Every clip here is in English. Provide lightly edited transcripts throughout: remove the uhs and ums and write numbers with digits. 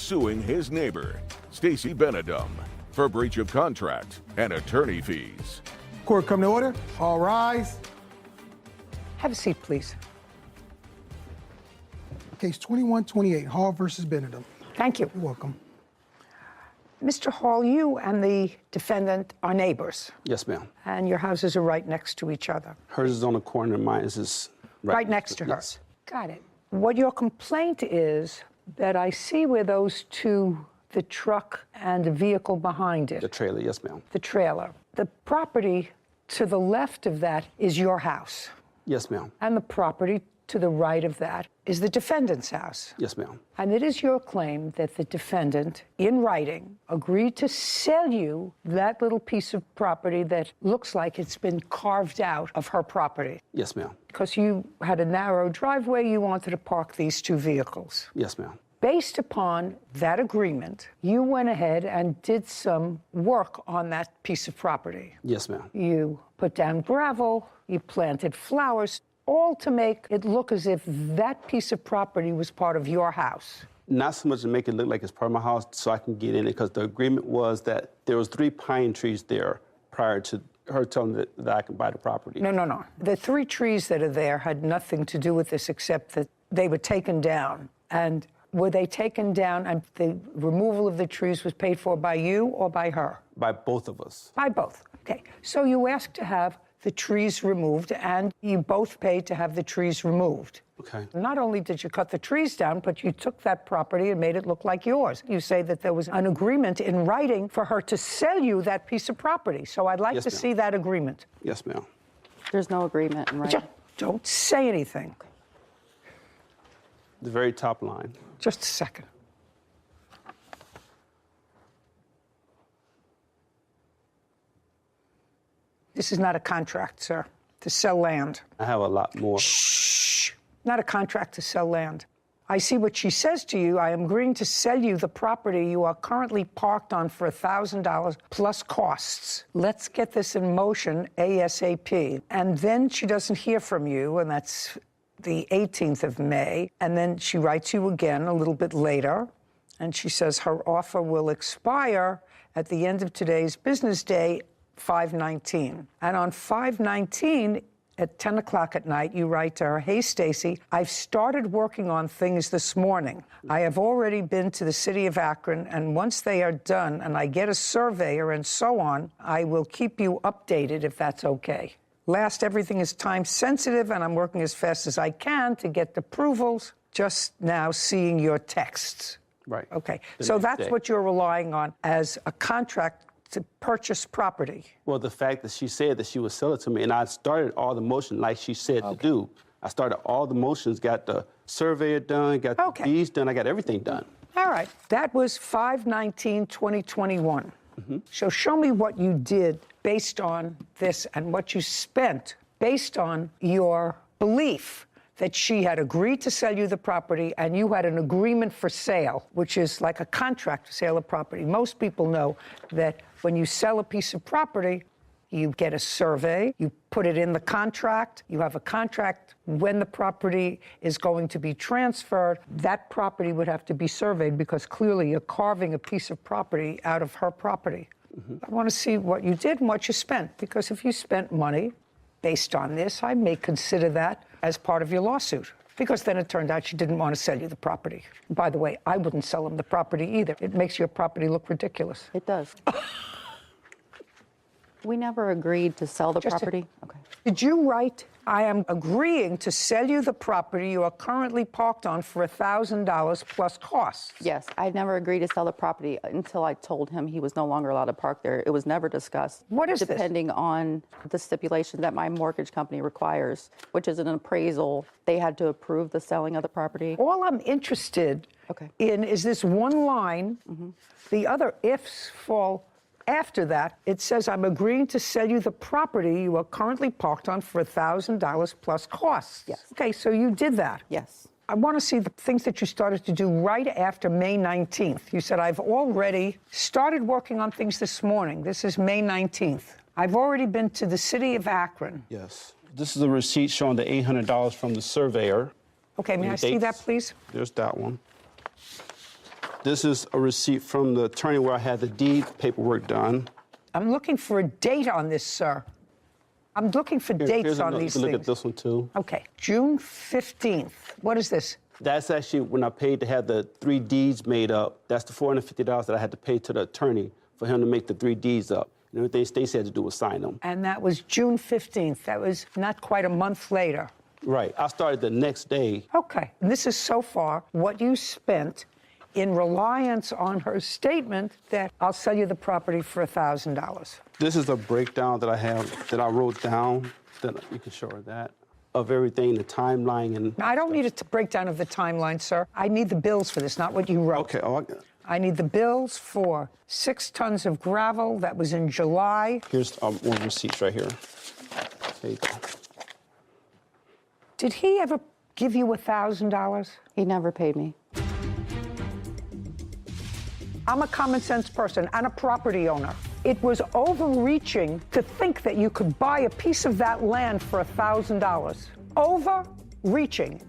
suing his neighbor, Stacy Benedum, for breach of contract and attorney fees. Court come to order. All rise. Have a seat, please. Case 2128, Hall versus Benedum. Thank you. You're welcome. Mr. Hall, you and the defendant are neighbors. Yes, ma'am. And your houses are right next to each other. Hers is on the corner, mine is Right next to her. Yes. Got it. What your complaint is that I see where those two, the truck and the vehicle behind it. The trailer, yes, ma'am. The trailer. The property to the left of that is your house. Yes, ma'am. And the property to the right of that is the defendant's house. Yes, ma'am. And it is your claim that the defendant, in writing, agreed to sell you that little piece of property that looks like it's been carved out of her property. Yes, ma'am. Because you had a narrow driveway, you wanted to park these two vehicles. Yes, ma'am. Based upon that agreement, you went ahead and did some work on that piece of property. Yes, ma'am. You put down gravel, you planted flowers, all to make it look as if that piece of property was part of your house. Not so much to make it look like it's part of my house so I can get in it, because the agreement was that there was 3 pine trees there prior to her telling me that I could buy the property. No. The 3 trees that are there had nothing to do with this except that they were taken down. And were they taken down and the removal of the trees was paid for by you or by her? By both of us. By both. Okay. So you asked to have the trees removed, and you both paid to have the trees removed. Okay. Not only did you cut the trees down, but you took that property and made it look like yours. You say that there was an agreement in writing for her to sell you that piece of property. So I'd like Yes, to ma'am. see that agreement. Yes, ma'am. There's no agreement in writing. Don't say anything. The very top line. Just a second. This is not a contract, sir, to sell land. I have a lot more. Shh. Not a contract to sell land. I see what she says to you. I am agreeing to sell you the property you are currently parked on for $1,000 plus costs. Let's get this in motion ASAP. And then she doesn't hear from you, and that's the 18th of May. And then she writes you again a little bit later, and she says her offer will expire at the end of today's business day, 5/19. And on 5/19, at 10 o'clock at night, you write to her, "Hey, Stacy, I've started working on things this morning. I have already been to the city of Akron, and once they are done and I get a surveyor and so on, I will keep you updated if that's okay. Last, everything is time sensitive, and I'm working as fast as I can to get the approvals. Just now seeing your texts." Right. Okay, The so next that's day. what you're relying on as a contract to purchase property. Well, the fact that she said that she would sell it to me, and I started all the motion like she said to do. I started all the motions, got the surveyor done, got the deeds done, I got everything done. All right, that was 5/19/2021. So show me what you did based on this and what you spent based on your belief that she had agreed to sell you the property and you had an agreement for sale, which is like a contract to sale of property. Most people know that when you sell a piece of property, you get a survey, you put it in the contract, you have a contract when the property is going to be transferred. That property would have to be surveyed because clearly you're carving a piece of property out of her property. I want to see what you did and what you spent, because if you spent money based on this, I may consider that as part of your lawsuit, because then it turned out she didn't want to sell you the property. By the way, I wouldn't sell them the property either. It makes your property look ridiculous. It does. We never agreed to sell the property. Okay. Did you write, "I am agreeing to sell you the property you are currently parked on for $1,000 plus costs"? Yes, I never agreed to sell the property until I told him he was no longer allowed to park there. It was never discussed. What is this? Depending on the stipulation that my mortgage company requires, which is an appraisal, they had to approve the selling of the property. All I'm interested in is this one line. The other ifs fall after that. It says, "I'm agreeing to sell you the property you are currently parked on for $1,000 plus costs." Yes. Okay, so you did that. Yes. I want to see the things that you started to do right after May 19th. You said, "I've already started working on things this morning." This is May 19th. "I've already been to the city of Akron." Yes. This is a receipt showing the $800 from the surveyor. Okay, may I see that, please? There's that one. This is a receipt from the attorney where I had the deed paperwork done. I'm looking for a date on this, sir. I'm looking for dates on these things. Look at this one, too. Okay, June 15th. What is this? That's actually when I paid to have the 3 deeds made up. That's the $450 that I had to pay to the attorney for him to make the 3 deeds up. And everything Stacey had to do was sign them. And that was June 15th. That was not quite a month later. Right. I started the next day. Okay. And this is so far what you spent in reliance on her statement that I'll sell you the property for $1,000. This is a breakdown that I have, that I wrote down, that you can show her that, of everything, the timeline and... I don't need a breakdown of the timeline, sir. I need the bills for this, not what you wrote. Okay. Oh, I need the bills for 6 tons of gravel. That was in July. Here's one receipt right here. There you go. Did he ever give you $1,000? He never paid me. I'm a common sense person and a property owner. It was overreaching to think that you could buy a piece of that land for $1,000. Overreaching.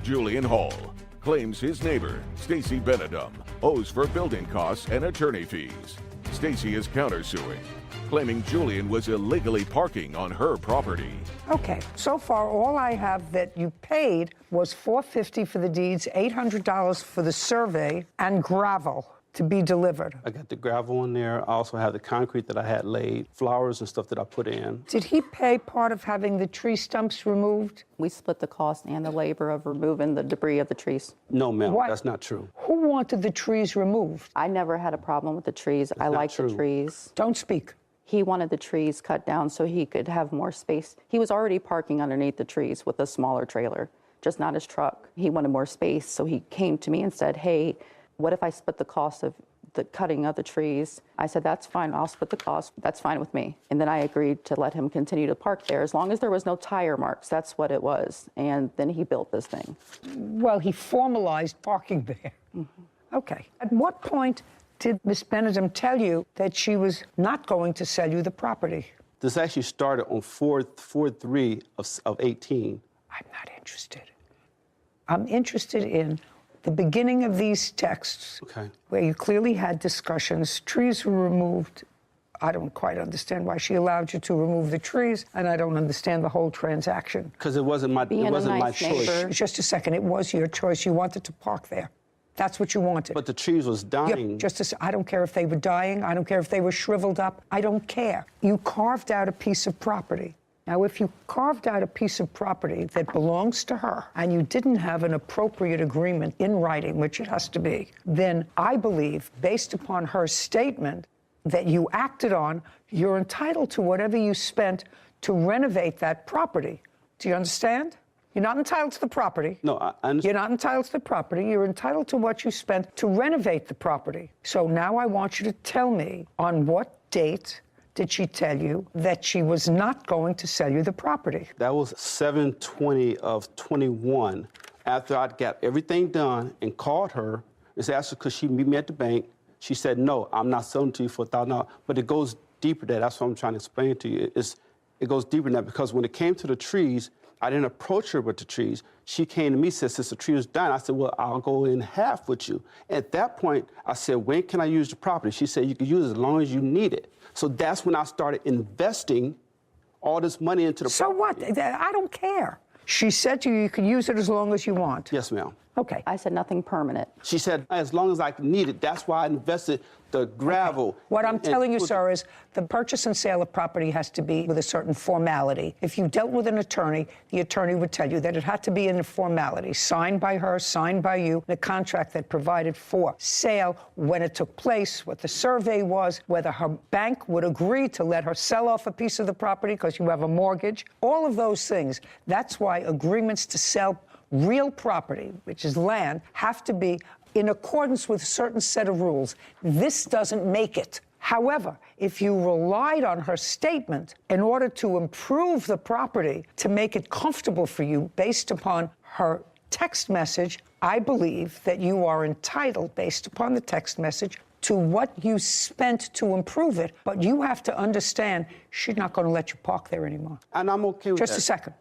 Julian Hall claims his neighbor, Stacey Benedum, owes for building costs and attorney fees. Stacey is countersuing, claiming Julian was illegally parking on her property. Okay, so far all I have that you paid was $450 for the deeds, $800 for the survey, and gravel to be delivered. I got the gravel in there. I also have the concrete that I had laid, flowers and stuff that I put in. Did he pay part of having the tree stumps removed? We split the cost and the labor of removing the debris of the trees. No, ma'am, What? that's not true. Who wanted the trees removed? I never had a problem with the trees. I not like the true. trees. Don't speak. He wanted the trees cut down so he could have more space. He was already parking underneath the trees with a smaller trailer, just not his truck. He wanted more space, so he came to me and said, hey, what if I split the cost of the cutting of the trees? I said, that's fine, I'll split the cost, that's fine with me. And then I agreed to let him continue to park there as long as there was no tire marks, that's what it was. And then he built this thing. Well, he formalized parking there. Mm-hmm. Okay. At what point did Miss Benedum tell you that she was not going to sell you the property? This actually started on 4/3 of 18. I'm not interested. I'm interested in the beginning of these texts, Okay. where you clearly had discussions, trees were removed. I don't quite understand why she allowed you to remove the trees, and I don't understand the whole transaction. Because it wasn't my, Being it a wasn't my nice choice. neighbor. Just a second, it was your choice. You wanted to park there. That's what you wanted. But the trees was dying. I don't care if they were dying. I don't care if they were shriveled up. I don't care. You carved out a piece of property. Now, if you carved out a piece of property that belongs to her and you didn't have an appropriate agreement in writing, which it has to be, then I believe, based upon her statement that you acted on, you're entitled to whatever you spent to renovate that property. Do you understand? You're not entitled to the property. No, I understand. You're not entitled to the property. You're entitled to what you spent to renovate the property. So now I want you to tell me, on what date did she tell you that she was not going to sell you the property? That was 7/20 of 21. After I got everything done and called her and asked her, could she meet me at the bank? She said, no, I'm not selling to you for $1,000. But it goes deeper than that. That's what I'm trying to explain to you. It goes deeper than that because when it came to the trees, I didn't approach her with the trees. She came to me and said, since the tree was dying, I said, well, I'll go in half with you. At that point, I said, when can I use the property? She said, you can use it as long as you need it. So that's when I started investing all this money into the property. So what? I don't care. She said to you, you can use it as long as you want. Yes, ma'am. Okay. I said nothing permanent. She said, as long as I need it. That's why I invested the gravel. What I'm and telling you, put- sir, is the purchase and sale of property has to be with a certain formality. If you dealt with an attorney, the attorney would tell you that it had to be in a formality, signed by her, signed by you, a contract that provided for sale, when it took place, what the survey was, whether her bank would agree to let her sell off a piece of the property because you have a mortgage, all of those things. That's why agreements to sell real property, which is land, have to be in accordance with a certain set of rules. This doesn't make it. However, if you relied on her statement in order to improve the property, to make it comfortable for you based upon her text message, I believe that you are entitled, based upon the text message, to what you spent to improve it, but you have to understand she's not going to let you park there anymore. And I'm okay with that. Just a second.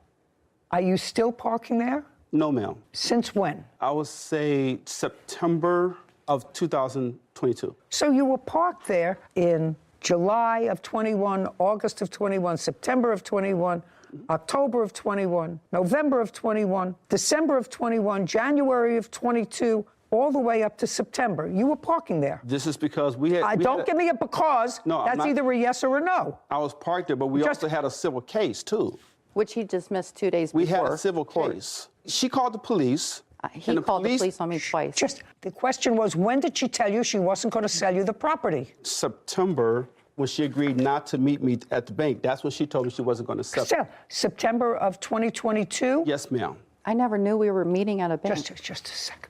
Are you still parking there? No, ma'am. Since when? I would say September of 2022. So you were parked there in July of 21, August of 21, September of 21, October of 21, November of 21, December of 21, January of 22, all the way up to September. You were parking there. This is because we had... Don't give me a because. No, that's either a yes or a no. I was parked there, but we also had a civil case, too. Which he dismissed 2 days We before. had a civil case. She called the police. He called the police on me twice. Just, the question was, when did she tell you she wasn't going to sell you the property? September, when she agreed not to meet me at the bank. That's when she told me she wasn't going to sell. Still, September of 2022? Yes, ma'am. I never knew we were meeting at a bank. Just a second.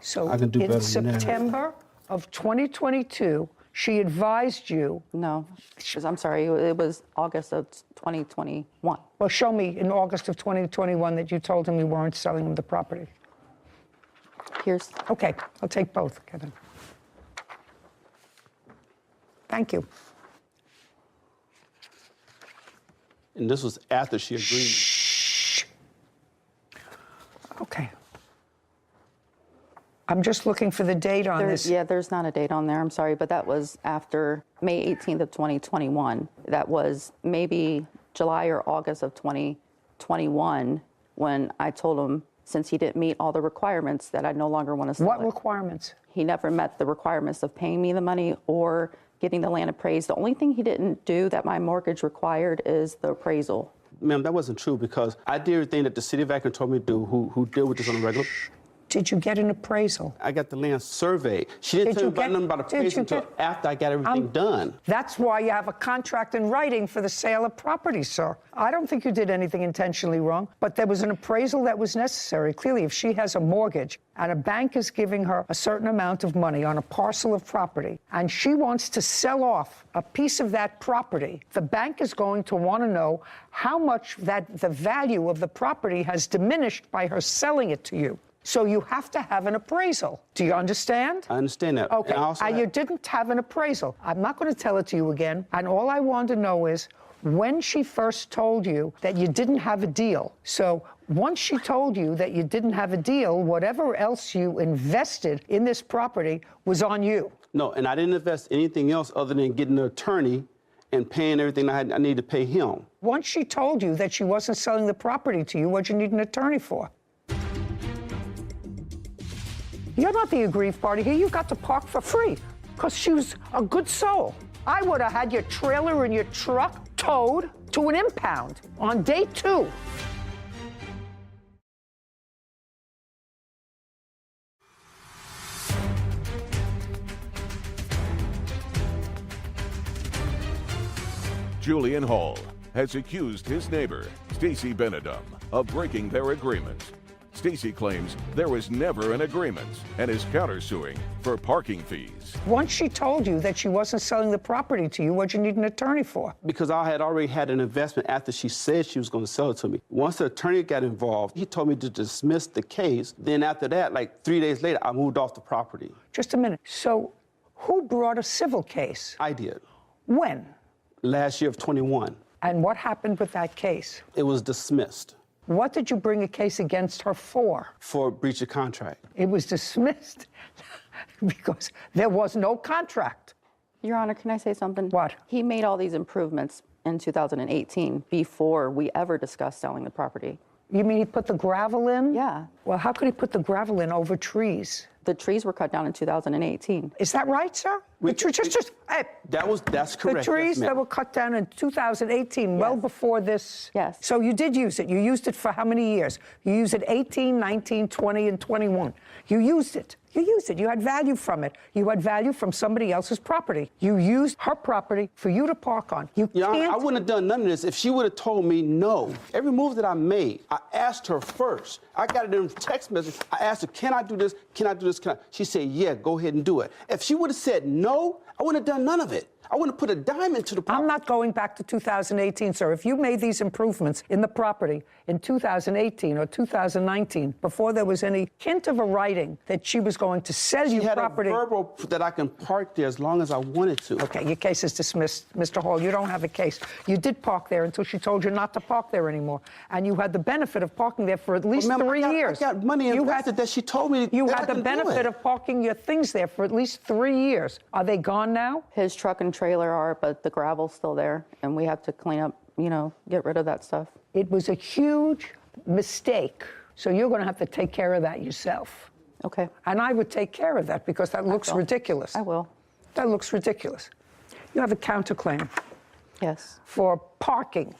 So I can do in better than that. September of 2022, she advised you. No, I'm sorry, it was August of 2021. Well, show me in August of 2021 that you told him you weren't selling him the property. Here's, Okay, I'll take both, Kevin. Thank you. And this was after she agreed. Shh. Okay. I'm just looking for the date on this. yeah, there's not a date on there, I'm sorry, but that was after May 18th of 2021. That was maybe July or August of 2021 when I told him, since he didn't meet all the requirements, that I no longer want to sell What it. requirements? He never met the requirements of paying me the money or getting the land appraised. The only thing he didn't do that my mortgage required is the appraisal. Ma'am, that wasn't true because I did everything that the city of Akron told me to do, who deal with this on a regular. Did you get an appraisal? I got the land surveyed. She didn't tell me about nothing about appraisal until after I got everything done. That's why you have a contract in writing for the sale of property, sir. I don't think you did anything intentionally wrong, but there was an appraisal that was necessary. Clearly, if she has a mortgage and a bank is giving her a certain amount of money on a parcel of property, and she wants to sell off a piece of that property, the bank is going to want to know how much the value of the property has diminished by her selling it to you. So you have to have an appraisal. Do you understand? I understand that. Okay, And you didn't have an appraisal. I'm not going to tell it to you again. And all I want to know is when she first told you that you didn't have a deal. So once she told you that you didn't have a deal, whatever else you invested in this property was on you. No, and I didn't invest anything else other than getting an attorney and paying everything I needed to pay him. Once she told you that she wasn't selling the property to you, what'd you need an attorney for? You're not the aggrieved party here. You got to park for free because she was a good soul. I would have had your trailer and your truck towed to an impound on day 2. Julian Hall has accused his neighbor, Stacy Benedum, of breaking their agreement. Stacy claims there was never an agreement and is countersuing for parking fees. Once she told you that she wasn't selling the property to you, what'd you need an attorney for? Because I had already had an investment after she said she was going to sell it to me. Once the attorney got involved, he told me to dismiss the case. Then after that, like 3 days later, I moved off the property. Just a minute. So who brought a civil case? I did. When? Last year of 21. And what happened with that case? It was dismissed. What did you bring a case against her for? For breach of contract. It was dismissed because there was no contract. Your Honor, can I say something? What? He made all these improvements in 2018 before we ever discussed selling the property. You mean he put the gravel in? Yeah. Well, how could he put the gravel in over trees? The trees were cut down in 2018. Is that right, sir? Hey, That's correct. the trees yes, ma'am. that were cut down in 2018, well before this. Yes. So you did use it. You used it for how many years? You used it 18, 19, 20, and 21. You used it. You used it. You had value from it. You had value from somebody else's property. You used her property for you to park on. You Yeah, can't. I wouldn't have done none of this if she would have told me no. Every move that I made, I asked her first. I got it in a text message. I asked her, can I do this? Can I do this? She said, yeah, go ahead and do it. If she would have said no, I wouldn't have done none of it. I wouldn't put a dime into the property. I'm not going back to 2018, sir. If you made these improvements in the property in 2018 or 2019, before there was any hint of a writing that she was going to sell you She had property. a verbal that I can park there as long as I wanted to. Okay, your case is dismissed, Mr. Hall. You don't have a case. You did park there until she told you not to park there anymore. And you had the benefit of parking there for at least Well, ma'am, 3 years. I got money invested that she told me You that had I the can do benefit it. of parking your things there for at least 3 years. Are they gone now? His truck and trailer are, but the gravel's still there, and we have to clean up, get rid of that stuff. It was a huge mistake. So you're going to have to take care of that yourself. Okay. And I would take care of that because that looks ridiculous. I will. That looks ridiculous. You have a counterclaim Yes. for parking.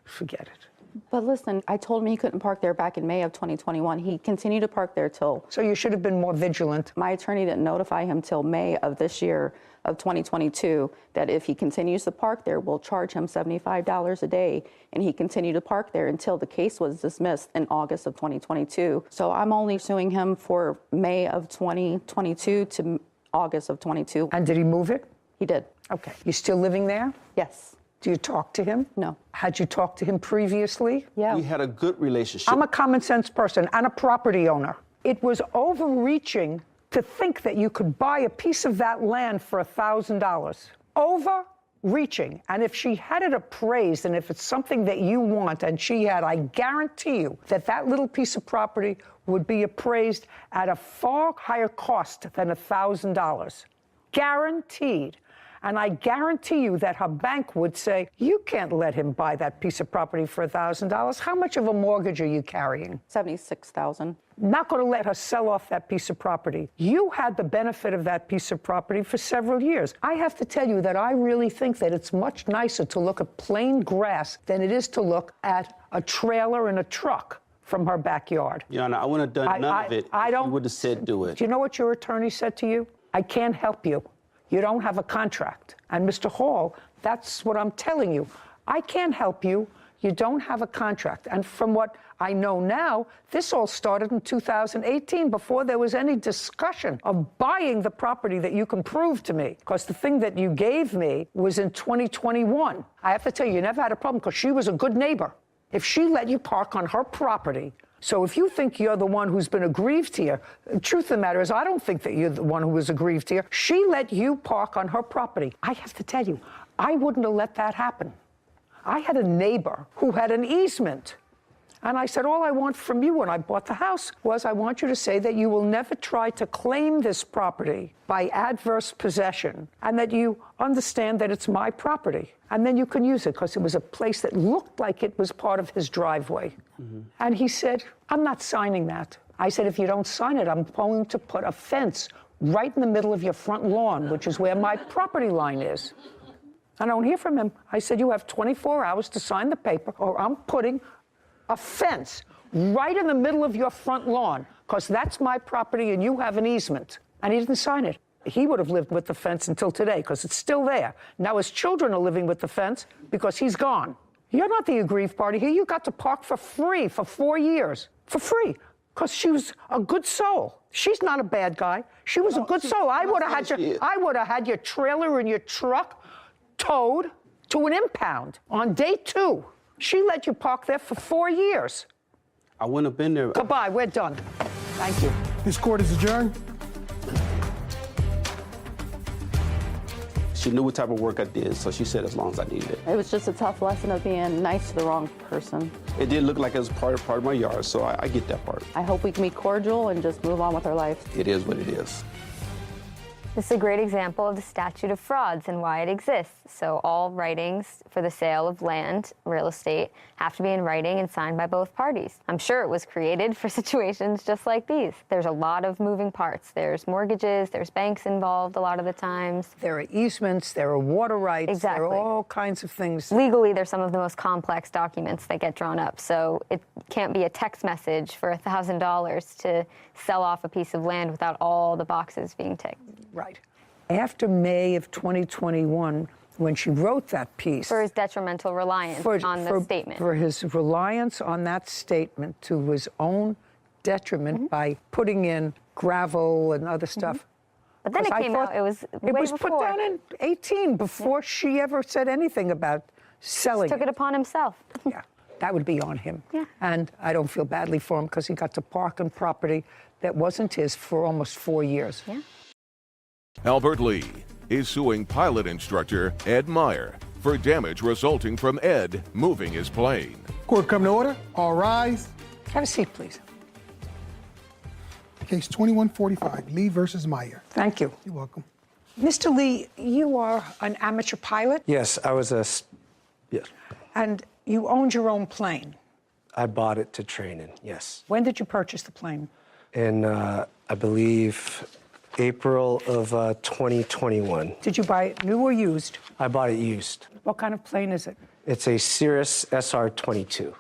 Forget it. But listen, I told him he couldn't park there back in May of 2021. He continued to park there till So you should have been more vigilant. my attorney didn't notify him till May of this year of 2022 that if he continues to park there, we'll charge him $75 a day. And he continued to park there until the case was dismissed in August of 2022. So I'm only suing him for May of 2022 to August of 22. And did he move it? He did. Okay. You still living there? Yes. Do you talk to him? No. Had you talked to him previously? Yeah. We had a good relationship. I'm a common sense person and a property owner. It was overreaching to think that you could buy a piece of that land for $1,000. Overreaching. And if she had it appraised and if it's something that you want and she had, I guarantee you that that little piece of property would be appraised at a far higher cost than $1,000. Guaranteed. And I guarantee you that her bank would say, you can't let him buy that piece of property for $1,000. How much of a mortgage are you carrying? $76,000. Not going to let her sell off that piece of property. You had the benefit of that piece of property for several years. I have to tell you that I really think that it's much nicer to look at plain grass than it is to look at a trailer and a truck from her backyard. Your Honor, I wouldn't have done none of it if you would have said do it. Do you know what your attorney said to you? I can't help you. You don't have a contract. And Mr. Hall, that's what I'm telling you. I can't help you. You don't have a contract. And from what I know now, this all started in 2018 before there was any discussion of buying the property that you can prove to me. Because the thing that you gave me was in 2021. I have to tell you, you never had a problem because she was a good neighbor. If she let you park on her property, so if you think you're the one who's been aggrieved here, the truth of the matter is I don't think that you're the one who was aggrieved here. She let you park on her property. I have to tell you, I wouldn't have let that happen. I had a neighbor who had an easement. And I said, all I want from you when I bought the house was I want you to say that you will never try to claim this property by adverse possession and that you understand that it's my property. And then you can use it because it was a place that looked like it was part of his driveway. And he said, I'm not signing that. I said, if you don't sign it, I'm going to put a fence right in the middle of your front lawn, which is where my property line is. I don't hear from him. I said, you have 24 hours to sign the paper or I'm putting a fence right in the middle of your front lawn because that's my property and you have an easement. And he didn't sign it. He would have lived with the fence until today because it's still there. Now his children are living with the fence because he's gone. You're not the aggrieved party here. You got to park for free for 4 years. For free. Because she was a good soul. She's not a bad guy. She was a good soul. I would have had your trailer and your truck towed to an impound on day 2. She let you park there for 4 years. I wouldn't have been there. Goodbye, we're done. Thank you. This court is adjourned. She knew what type of work I did, so she said as long as I needed it. It was just a tough lesson of being nice to the wrong person. It did look like it was part of my yard, so I get that part. I hope we can be cordial and just move on with our life. It is what it is. This is a great example of the statute of frauds and why it exists. So all writings for the sale of land, real estate, have to be in writing and signed by both parties. I'm sure it was created for situations just like these. There's a lot of moving parts. There's mortgages, there's banks involved a lot of the times. There are easements, there are water rights, Exactly. there are all kinds of things. Legally, they're some of the most complex documents that get drawn up. So it can't be a text message for $1,000 to sell off a piece of land without all the boxes being ticked. Right. After May of 2021, when she wrote that piece. For his detrimental reliance on the statement. For his reliance on that statement to his own detriment by putting in gravel and other stuff. But then it 'Cause I came thought out, it was way It was before. put down in 18 before she ever said anything about selling Took it upon himself. Yeah, that would be on him. Yeah. And I don't feel badly for him because he got to park on property that wasn't his for almost 4 years. Yeah. Albert Lee is suing pilot instructor Ed Meyer for damage resulting from Ed moving his plane. Court come to order. All rise. Have a seat, please. Case 2145, Lee versus Meyer. Thank you. You're welcome. Mr. Lee, you are an amateur pilot, Yes, yes. and you owned your own plane. I bought it to train in, yes. When did you purchase the plane? In, I believe, April of 2021. Did you buy it new or used? I bought it used. What kind of plane is it? It's a Cirrus SR-22,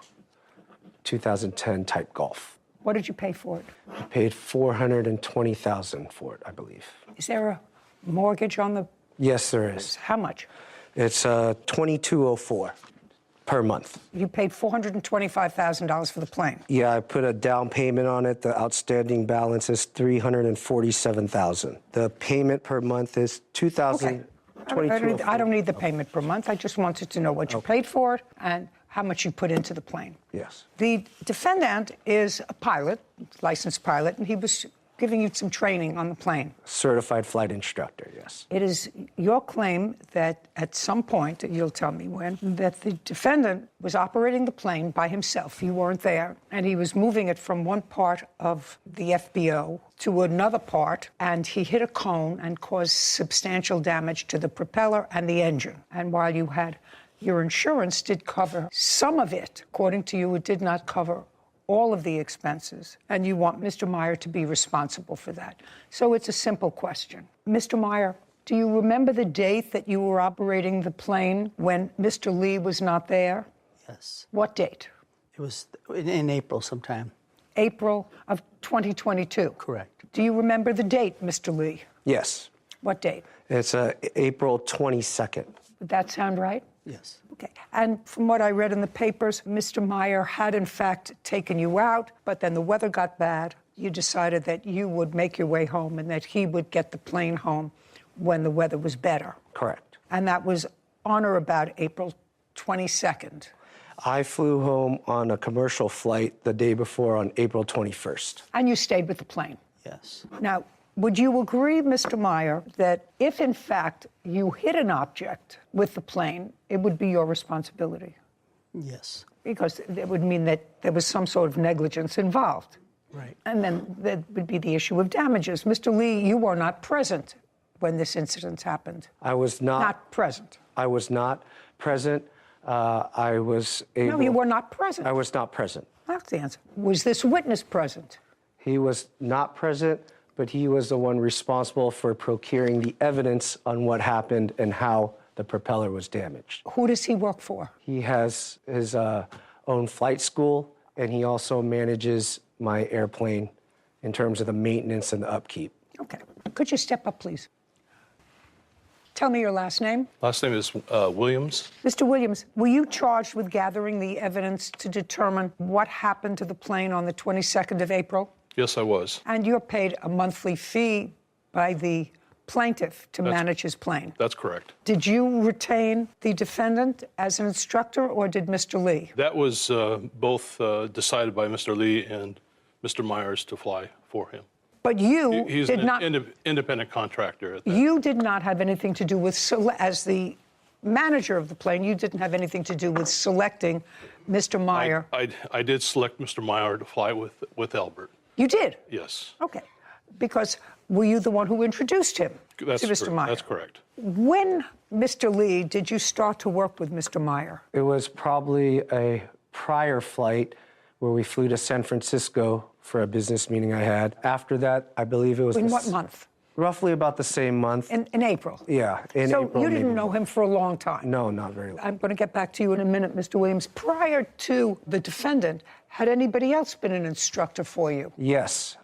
2010 type Golf. What did you pay for it? I paid $420,000 for it, I believe. Is there a mortgage on the... Yes, there is. How much? It's $2204 per month. You paid $425,000 for the plane. Yeah, I put a down payment on it. The outstanding balance is $347,000. The payment per month is Okay. $2,022. I don't need the payment per month. I just wanted to know what you paid for it and how much you put into the plane. Yes. The defendant is a pilot, licensed pilot, and he was giving you some training on the plane. Certified flight instructor, yes. It is your claim that at some point, you'll tell me when, that the defendant was operating the plane by himself. You weren't there, and he was moving it from one part of the FBO to another part, and he hit a cone and caused substantial damage to the propeller and the engine. And while you had your insurance did cover some of it, according to you, it did not cover all of the expenses, and you want Mr. Meyer to be responsible for that. So it's a simple question. Mr. Meyer, do you remember the date that you were operating the plane when Mr. Lee was not there? Yes. What date? It was in April sometime. April of 2022. Correct. Do you remember the date, Mr. Lee? Yes. What date? It's April 22nd. Would that sound right? Yes. Okay. And from what I read in the papers, Mr. Meyer had in fact taken you out, but then the weather got bad. You decided that you would make your way home and that he would get the plane home when the weather was better. Correct. And that was on or about April 22nd. I flew home on a commercial flight the day before on April 21st. And you stayed with the plane. Yes. Now, would you agree, Mr. Meyer, that if in fact you hit an object with the plane, it would be your responsibility? Yes. Because it would mean that there was some sort of negligence involved. Right. And then there would be the issue of damages. Mr. Lee, you were not present when this incident happened. I was not. Not present. I was not present. I was able. No, you were not present. I was not present. That's the answer. Was this witness present? He was not present, but he was the one responsible for procuring the evidence on what happened and how the propeller was damaged. Who does he work for? He has his own flight school, and he also manages my airplane in terms of the maintenance and the upkeep. Okay. Could you step up, please? Tell me your last name. Last name is Williams. Mr. Williams, were you charged with gathering the evidence to determine what happened to the plane on the 22nd of April? Yes, I was. And you're paid a monthly fee by the plaintiff to manage his plane. That's correct. Did you retain the defendant as an instructor, or did Mr. Lee? That was both decided by Mr. Lee and Mr. Myers to fly for him. But you He's did an not. independent contractor at that. You did not have anything to do with, as the manager of the plane, you didn't have anything to do with selecting Mr. Meyer. I did select Mr. Meyer to fly with Albert. You did? Yes. Okay. Because were you the one who introduced him to Mr. Meyer? That's correct. When, Mr. Lee, did you start to work with Mr. Meyer? It was probably a prior flight where we flew to San Francisco for a business meeting I had. After that, I believe it was... In what month? Roughly about the same month. In April? Yeah, in so April. You didn't maybe. know him for a long time? No, not very long. I'm going to get back to you in a minute, Mr. Williams. Prior to the defendant, had anybody else been an instructor for you? Yes.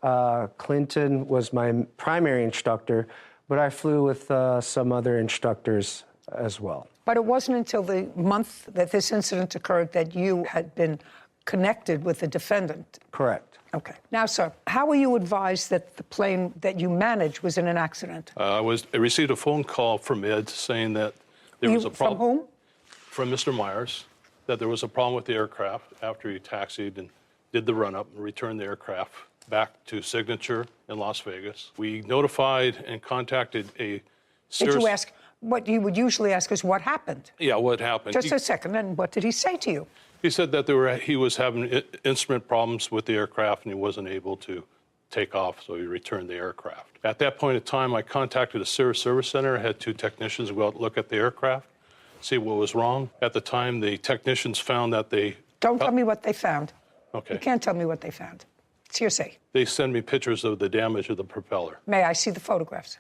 Clinton was my primary instructor, but I flew with some other instructors as well. But it wasn't until the month that this incident occurred that you had been connected with the defendant. Correct. Okay. Now, sir, how were you advised that the plane that you managed was in an accident? I received a phone call from Ed saying that there was a problem. From whom? From Mr. Myers, that there was a problem with the aircraft after he taxied and did the run-up and returned the aircraft back to Signature in Las Vegas. We notified and contacted a Did you ask, what you would usually ask is what happened? Yeah, what happened? Just a second, and what did he say to you? He said that he was having instrument problems with the aircraft and he wasn't able to take off, so he returned the aircraft. At that point in time, I contacted a Cirrus Service Center. I had 2 technicians go out and look at the aircraft, see what was wrong. At the time, the technicians found that they... Don't tell me what they found. Okay. You can't tell me what they found. It's hearsay. They send me pictures of the damage of the propeller. May I see the photographs?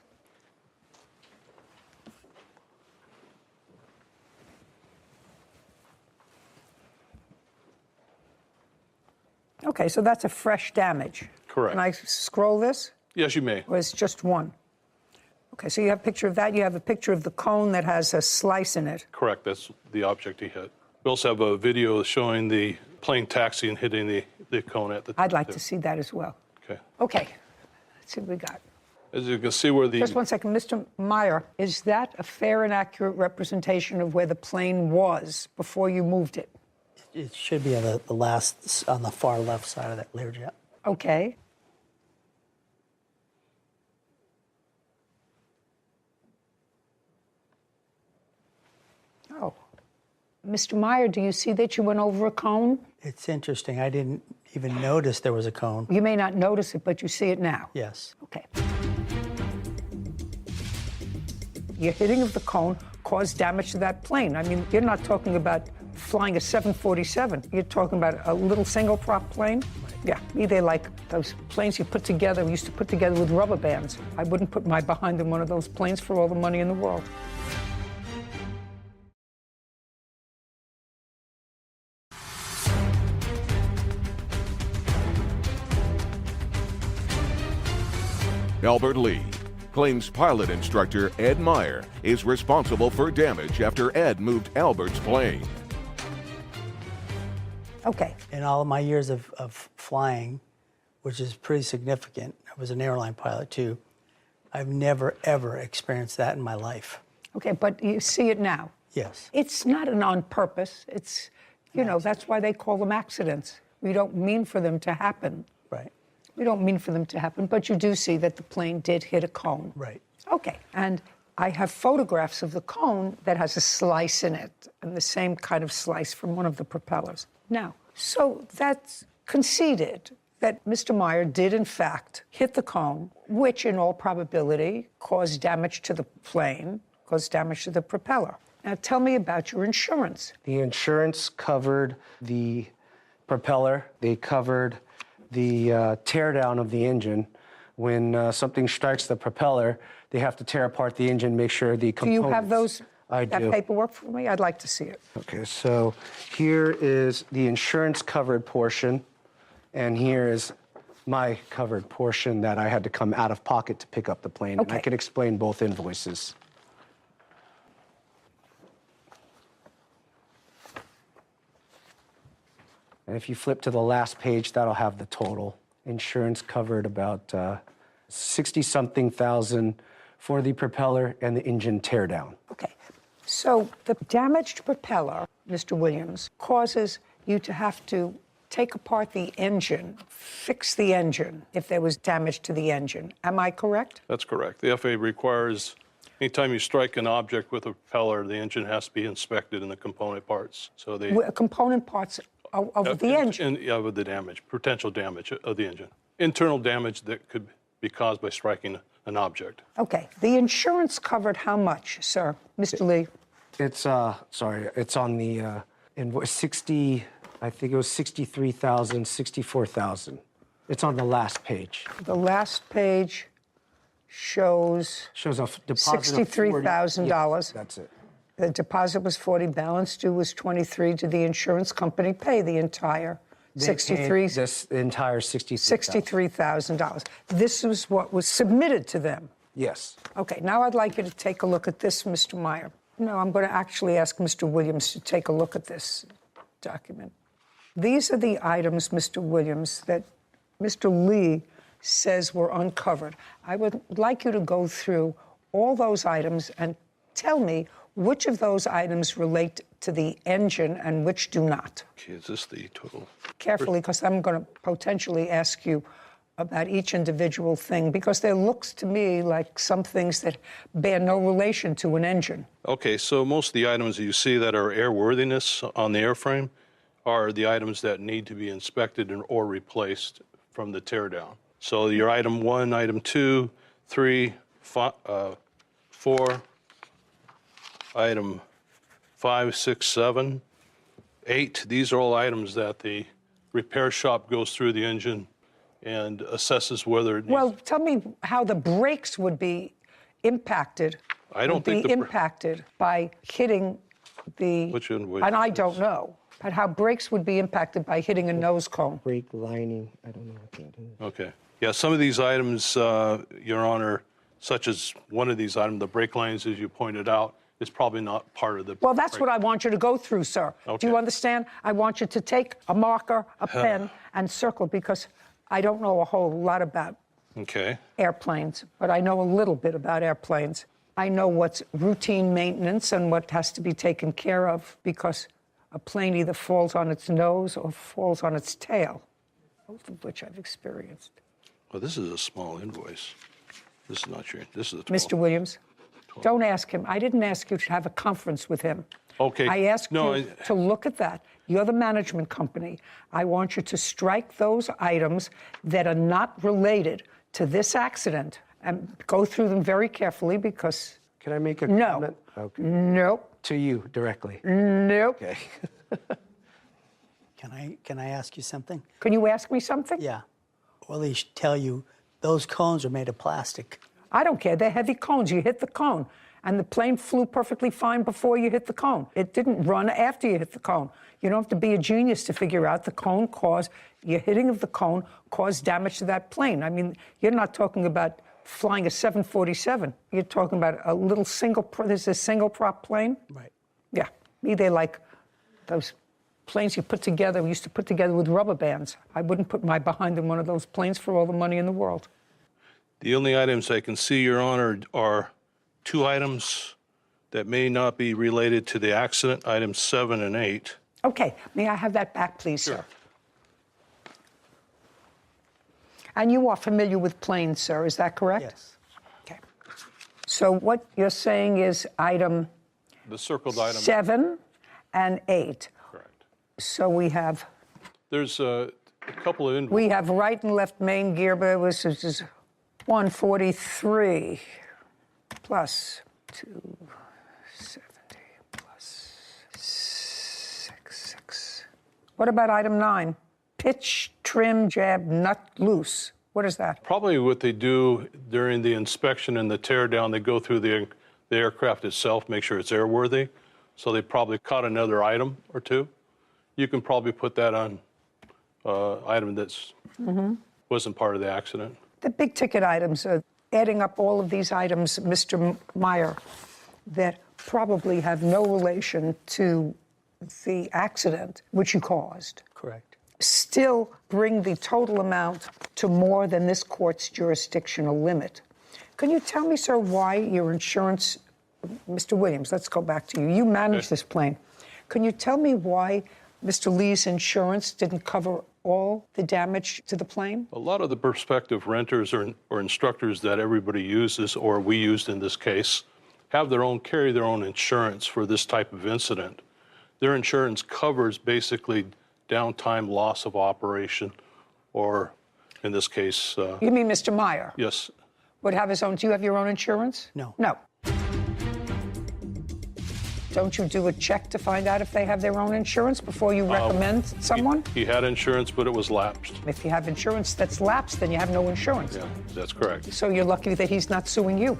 Okay, so that's a fresh damage. Correct. Can I scroll this? Yes, you may. Or it's just one? Okay, so you have a picture of that. You have a picture of the cone that has a slice in it. Correct, that's the object he hit. We also have a video showing the plane taxi and hitting the cone at the I'd like to see that as well. Okay. Okay, let's see what we got. As you can see where the... Just one second, Mr. Meyer, is that a fair and accurate representation of where the plane was before you moved it? It should be on the last, on the far left side of that Learjet. Okay. Oh. Mr. Meyer, do you see that you went over a cone? It's interesting. I didn't even notice there was a cone. You may not notice it, but you see it now. Yes. Okay. Your hitting of the cone caused damage to that plane. I mean, you're not talking about flying a 747. You're talking about a little single-prop plane. Yeah, they're like those planes you put together, used to put together with rubber bands. I wouldn't put my behind in one of those planes for all the money in the world. Albert Lee claims pilot instructor Ed Meyer is responsible for damage after Ed moved Albert's plane. Okay. In all of my years of flying, which is pretty significant, I was an airline pilot too, I've never, ever experienced that in my life. Okay, but you see it now. Yes. It's not an on purpose. It's, you know, that's why they call them accidents. We don't mean for them to happen. Right. We don't mean for them to happen, but you do see that the plane did hit a cone. Right. Okay, and I have photographs of the cone that has a slice in it, and the same kind of slice from one of the propellers. Now, so that's conceded that Mr. Meyer did, in fact, hit the cone, which in all probability caused damage to the plane, caused damage to the propeller. Now, tell me about your insurance. The insurance covered the propeller. They covered the teardown of the engine. When something strikes the propeller, they have to tear apart the engine, make sure the Do components... you have those, I that do. paperwork for me? I'd like to see it. Okay, so here is the insurance covered portion, and here is my covered portion that I had to come out of pocket to pick up the plane. And I Okay. could explain both invoices. And if you flip to the last page, that'll have the total. Insurance covered about 60-something thousand for the propeller and the engine teardown. Okay, so the damaged propeller, Mr. Williams, causes you to have to take apart the engine, fix the engine if there was damage to the engine. Am I correct? That's correct. The FAA requires anytime you strike an object with a propeller, the engine has to be inspected in the component parts. So they... Component parts of the engine. Yeah, with the damage, potential damage of the engine. Internal damage that could be caused by striking an object. Okay, the insurance covered how much, sir? Mr. Lee? It's, sorry, it's on the invoice, 60, I think it was 63,000, 64,000. It's on the last page. The last page shows Shows a deposit of $63,000. Yes, that's it. The deposit was 40, balance due was 23. Did the insurance company pay the entire 63? This entire $63,000. This is what was submitted to them. Yes. Okay, now I'd like you to take a look at this, Mr. Meyer. No, I'm going to actually ask Mr. Williams to take a look at this document. These are the items, Mr. Williams, that Mr. Lee says were uncovered. I would like you to go through all those items and tell me which of those items relate to the engine and which do not. Okay, is this the total? Carefully, because I'm going to potentially ask you about each individual thing, because there looks to me like some things that bear no relation to an engine. Okay, so most of the items that you see that are airworthiness on the airframe are the items that need to be inspected or replaced from the teardown. So your item 1, item 2, 3, 4, item 5, 6, 7, 8. These are all items that the repair shop goes through the engine and assesses whether it needs. Well, tell me how the brakes would be impacted. I don't think would be impacted by hitting the. Which invoice? And I don't know, but how brakes would be impacted by hitting a nose cone. Brake lining, I don't know what that is. Okay. Yeah, some of these items, Your Honor, such as one of these items, the brake lines, as you pointed out, is probably not part of the. Well, that's what I want you to go through, sir. Okay. Do you understand? I want you to take a marker, a pen, and circle, because I don't know a whole lot about Okay. airplanes, but I know a little bit about airplanes. I know what's routine maintenance and what has to be taken care of, because a plane either falls on its nose or falls on its tail, both of which I've experienced. Well, this is a small invoice. This is not your, this is a 12. Mr. Williams, don't ask him. I didn't ask you to have a conference with him. Okay. I asked you to look at that. You're the management company. I want you to strike those items that are not related to this accident and go through them very carefully, because. Can I make a No. comment? Okay. Nope. To you directly. Nope. Okay. Can I ask you something? Can you ask me something? Yeah. Well, they should tell you those cones are made of plastic. I don't care. They're heavy cones. You hit the cone. And the plane flew perfectly fine before you hit the cone. It didn't run after you hit the cone. You don't have to be a genius to figure out the cone caused, your hitting of the cone caused damage to that plane. I mean, you're not talking about flying a 747. You're talking about a little this is a single prop plane. Right. Yeah. Me, they're like those planes you put together, we used to put together with rubber bands. I wouldn't put my behind in one of those planes for all the money in the world. The only items I can see, Your Honor, are 2 items that may not be related to the accident, items 7 and 8. Okay, may I have that back, please, Sure. sir? And you are familiar with planes, sir, is that correct? Yes. Okay. So what you're saying is item The circled item. 7 and 8. Correct. So we have There's a couple of invoices. we have right and left main gear, but which is 143 plus 270 plus 66. What about item 9? Pitch, trim, jab, nut, loose. What is that? Probably what they do during the inspection and the tear down, they go through the aircraft itself, make sure it's airworthy. So they probably caught another item or 2. You can probably put that on item that's wasn't part of the accident. The big ticket items, adding up all of these items, Mr. Meyer, that probably have no relation to the accident which you caused, Correct. still bring the total amount to more than this court's jurisdictional limit. Can you tell me, sir, why your insurance, Mr. Williams, let's go back to you. You manage this plane. Can you tell me why Mr. Lee's insurance didn't cover all the damage to the plane? A lot of the prospective renters or instructors that everybody uses, or we used in this case, carry their own insurance for this type of incident. Their insurance covers basically downtime, loss of operation, or in this case. You mean Mr. Meyer Yes. would have his own? Do you have your own insurance? No. No. Don't you do a check to find out if they have their own insurance before you recommend someone? He had insurance, but it was lapsed. If you have insurance that's lapsed, then you have no insurance. Yeah, that's correct. So you're lucky that he's not suing you.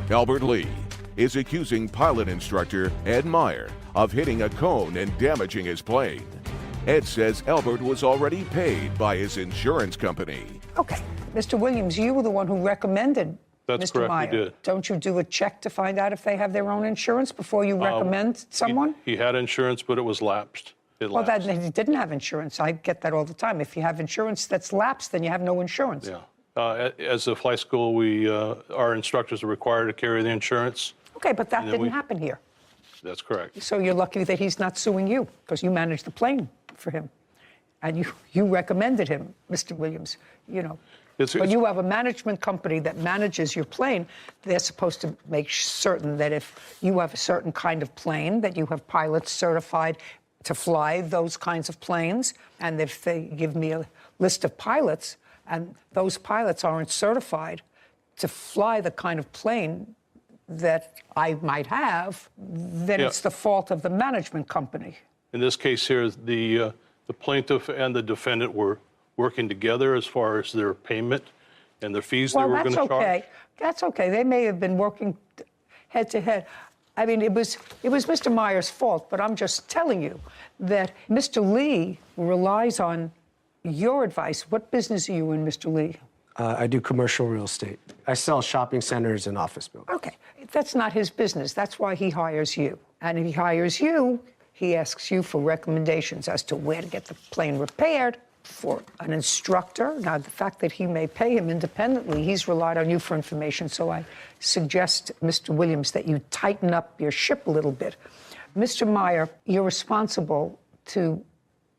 Albert Lee is accusing pilot instructor Ed Meyer of hitting a cone and damaging his plane. Ed says Albert was already paid by his insurance company. Okay. Mr. Williams, you were the one who recommended That's Mr. correct, Meyer? we did. Don't you do a check to find out if they have their own insurance before you recommend someone? He had insurance, but it was lapsed. It Well, lapsed. he didn't have insurance. I get that all the time. If you have insurance that's lapsed, then you have no insurance. Yeah. As a flight school, our instructors are required to carry the insurance. Okay, but that And then didn't we- happen here. That's correct. So you're lucky that he's not suing you because you managed the plane for him. And you recommended him, Mr. Williams, you know. When you have a management company that manages your plane, they're supposed to make certain that if you have a certain kind of plane, that you have pilots certified to fly those kinds of planes. And if they give me a list of pilots and those pilots aren't certified to fly the kind of plane that I might have, then it's the fault of the management company. In this case here, the plaintiff and the defendant were working together as far as their payment and the fees they were going to charge. Well, that's okay. That's okay. They may have been working head to head. I mean, it was Mr. Meyer's fault, but I'm just telling you that Mr. Lee relies on your advice. What business are you in, Mr. Lee? I do commercial real estate. I sell shopping centers and office buildings. Okay, that's not his business. That's why he hires you. And if he hires you, he asks you for recommendations as to where to get the plane repaired, for an instructor. Now, the fact that he may pay him independently, he's relied on you for information. So I suggest, Mr. Williams, that you tighten up your ship a little bit. Mr. Meyer, you're responsible to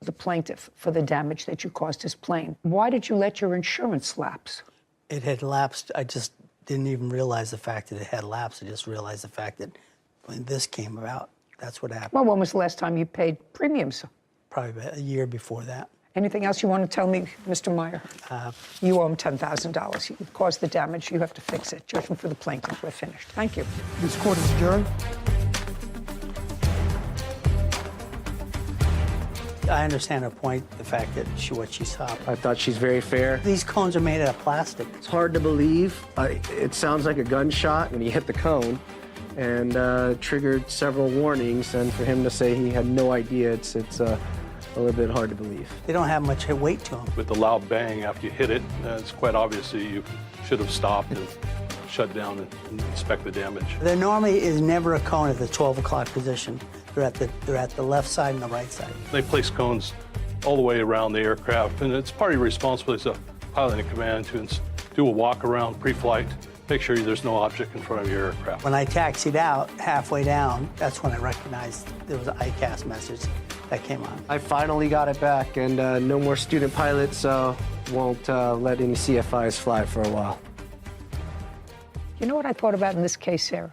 the plaintiff for the damage that you caused his plane. Why did you let your insurance lapse? It had lapsed. I just didn't even realize the fact that it had lapsed. I just realized the fact that when this came about, that's what happened. Well, when was the last time you paid premiums? Probably about a year before that. Anything else you want to tell me, Mr. Meyer? You owe him $10,000. You caused the damage. You have to fix it. Judgment for the plaintiff. We're finished. Thank you. This court is adjourned. I understand her point, the fact that what she saw. I thought she's very fair. These cones are made out of plastic. It's hard to believe. It sounds like a gunshot when he hit the cone and triggered several warnings. And for him to say he had no idea, it's a little bit hard to believe. They don't have much weight to them. With the loud bang after you hit it, it's quite obvious that you should have stopped and shut down and inspect the damage. There normally is never a cone at the 12 o'clock position. They're at the left side and the right side. They place cones all the way around the aircraft, and it's part of your responsibility as a pilot in command to do a walk around pre-flight, make sure there's no object in front of your aircraft. When I taxied out halfway down, that's when I recognized there was an ICAS message that came on. I finally got it back, and no more student pilots won't let any CFIs fly for a while. You know what I thought about in this case, Sarah?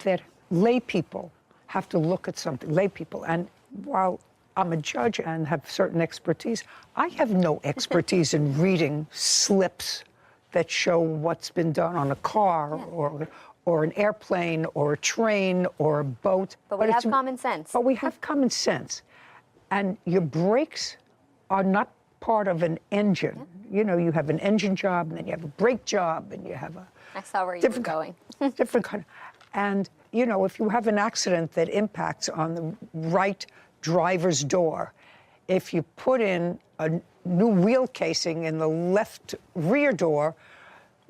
That lay people have to look at something, lay people, and while I'm a judge and have certain expertise, I have no expertise in reading slips that show what's been done on a car or an airplane or a train or a boat. But we have common sense. But we have common sense. And your brakes are not part of an engine. Yeah. You know, you have an engine job, and then you have a brake job, and you have a... I saw where you were going. different kind. And, you know, if you have an accident that impacts on the right driver's door, if you put in a new wheel casing in the left rear door,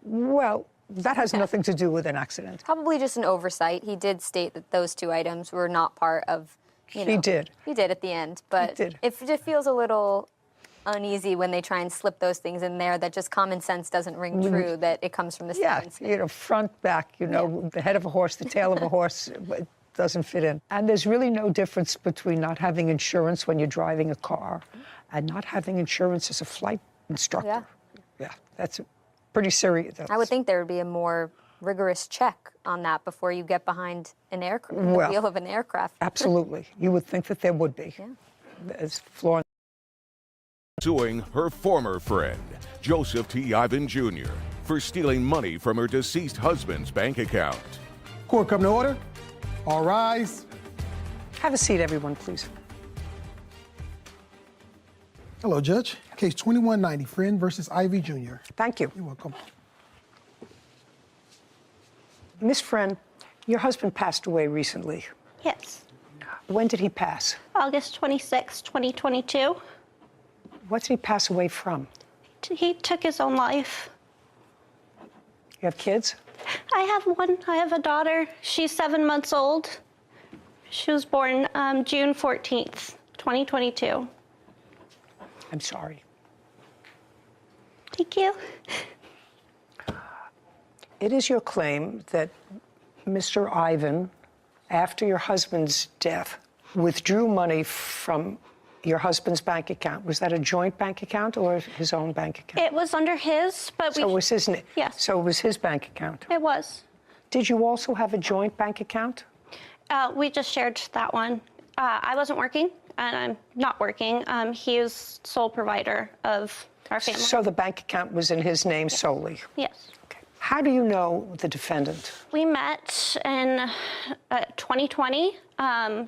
well, that has nothing to do with an accident. Probably just an oversight. He did state that those two items were not part of, you know. He did. He did at the end, but it just feels a little uneasy when they try and slip those things in there, that just common sense doesn't ring true, that it comes from the Yeah, you know, front, back, you know, the head of a horse, the tail of a horse, it doesn't fit in. And there's really no difference between not having insurance when you're driving a car and not having insurance as a flight instructor. Yeah, that's pretty serious. I would think there would be a more rigorous check on that before you get behind an aircraft, the wheel of an aircraft. Absolutely. You would think that there would be. Yeah. As Florence suing her former friend, Joseph T. Ivan Jr., for stealing money from her deceased husband's bank account. Court come to order. All rise. Have a seat, everyone, please. Hello, Judge. Case 2190, Friend versus Ivy Jr. Thank you. You're welcome. Miss Friend, your husband passed away recently. Yes. When did he pass? August 26, 2022. What did he pass away from? He took his own life. You have kids? I have one. I have a daughter. She's 7 months old. She was born June 14th, 2022. I'm sorry. Thank you. It is your claim that Mr. Ivan, after your husband's death, withdrew money from your husband's bank account. Was that a joint bank account or his own bank account? It was under his, but So it was his. Yes. So it was his bank account. It was. Did you also have a joint bank account? We just shared that one. I wasn't working, and I'm not working. He is sole provider of our family. So the bank account was in his name solely. Yes. Okay. How do you know the defendant? We met in 2020.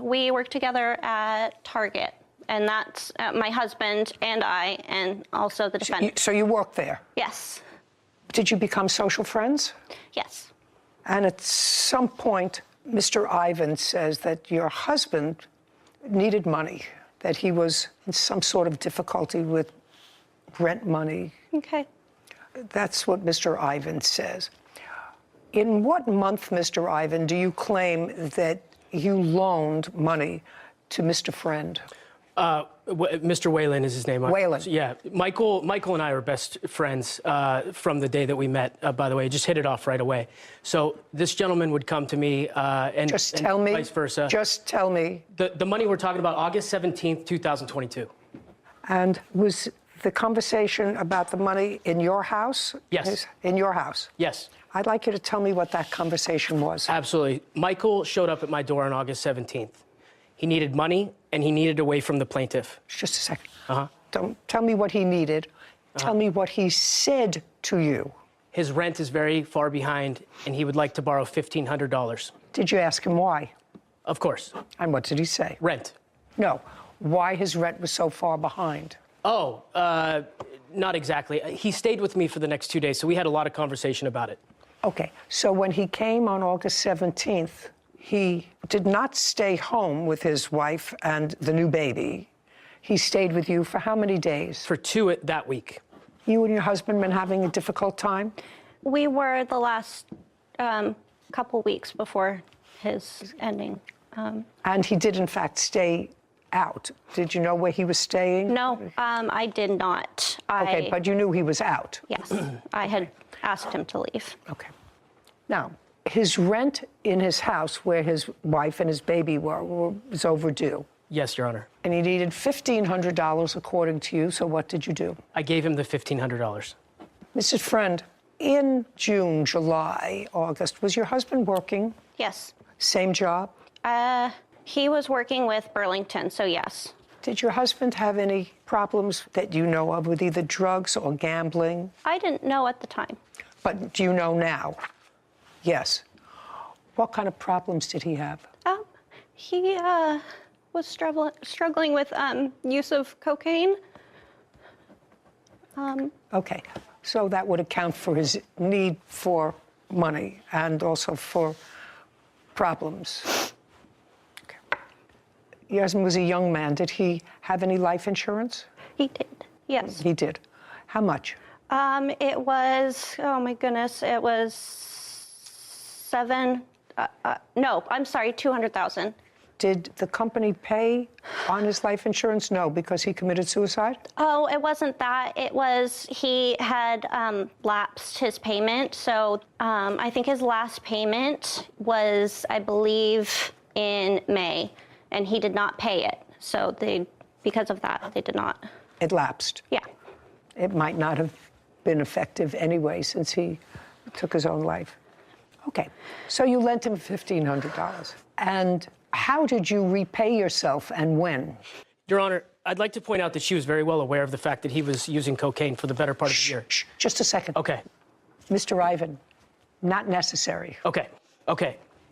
We worked together at Target, and that's my husband and I, and also the defendant. So you worked there? Yes. Did you become social friends? Yes. And at some point, Mr. Ivan says that your husband needed money, that he was in some sort of difficulty with rent money. Okay. That's what Mr. Ivan says. In what month, Mr. Ivan, do you claim that you loaned money to Mr. Friend? Mr. Whalen is his name. Whalen. Yeah. Michael and I are best friends from the day that we met, by the way. Just hit it off right away. So this gentleman would come to me and vice versa. Just tell me. The money we're talking about, August 17th, 2022. And was the conversation about the money in your house? Yes. In your house? Yes. I'd like you to tell me what that conversation was. Absolutely. Michael showed up at my door on August 17th. He needed money, and he needed away from the plaintiff. Just a second. Uh-huh. Don't tell me what he needed. Tell me what he said to you. His rent is very far behind, and he would like to borrow $1,500. Did you ask him why? Of course. And what did he say? Rent. No. Why his rent was so far behind? Oh, not exactly. He stayed with me for the next 2 days, so we had a lot of conversation about it. Okay. So when he came on August 17th, he did not stay home with his wife and the new baby. He stayed with you for how many days? For 2 that week. You and your husband been having a difficult time? We were the last couple weeks before his ending. And he did, in fact, stay out. Did you know where he was staying? No, I did not. Okay, but you knew he was out. Yes, I had asked him to leave. Okay. Now, his rent in his house where his wife and his baby was overdue. Yes, Your Honor. And he needed $1,500 according to you, so what did you do? I gave him the $1,500. Mrs. Friend, in June, July, August, was your husband working? Yes. Same job? He was working with Burlington, so yes. Did your husband have any problems that you know of with either drugs or gambling? I didn't know at the time. But do you know now? Yes. What kind of problems did he have? He was struggling with use of cocaine. Okay. So that would account for his need for money and also for problems. Okay. Your husband was a young man. Did he have any life insurance? He did, yes. He did. How much? It was, oh my goodness, it was $200,000. Did the company pay on his life insurance? No, because he committed suicide? Oh, it wasn't that. It was he had lapsed his payment. So I think his last payment was, I believe, in May, and he did not pay it. So because of that, they did not. It lapsed? Yeah. It might not have been effective anyway since he took his own life. Okay, so you lent him $1,500. And how did you repay yourself and when? Your Honor, I'd like to point out that she was very well aware of the fact that he was using cocaine for the better part of the year. Just a second. Okay. Mr. Ivan, not necessary. Okay.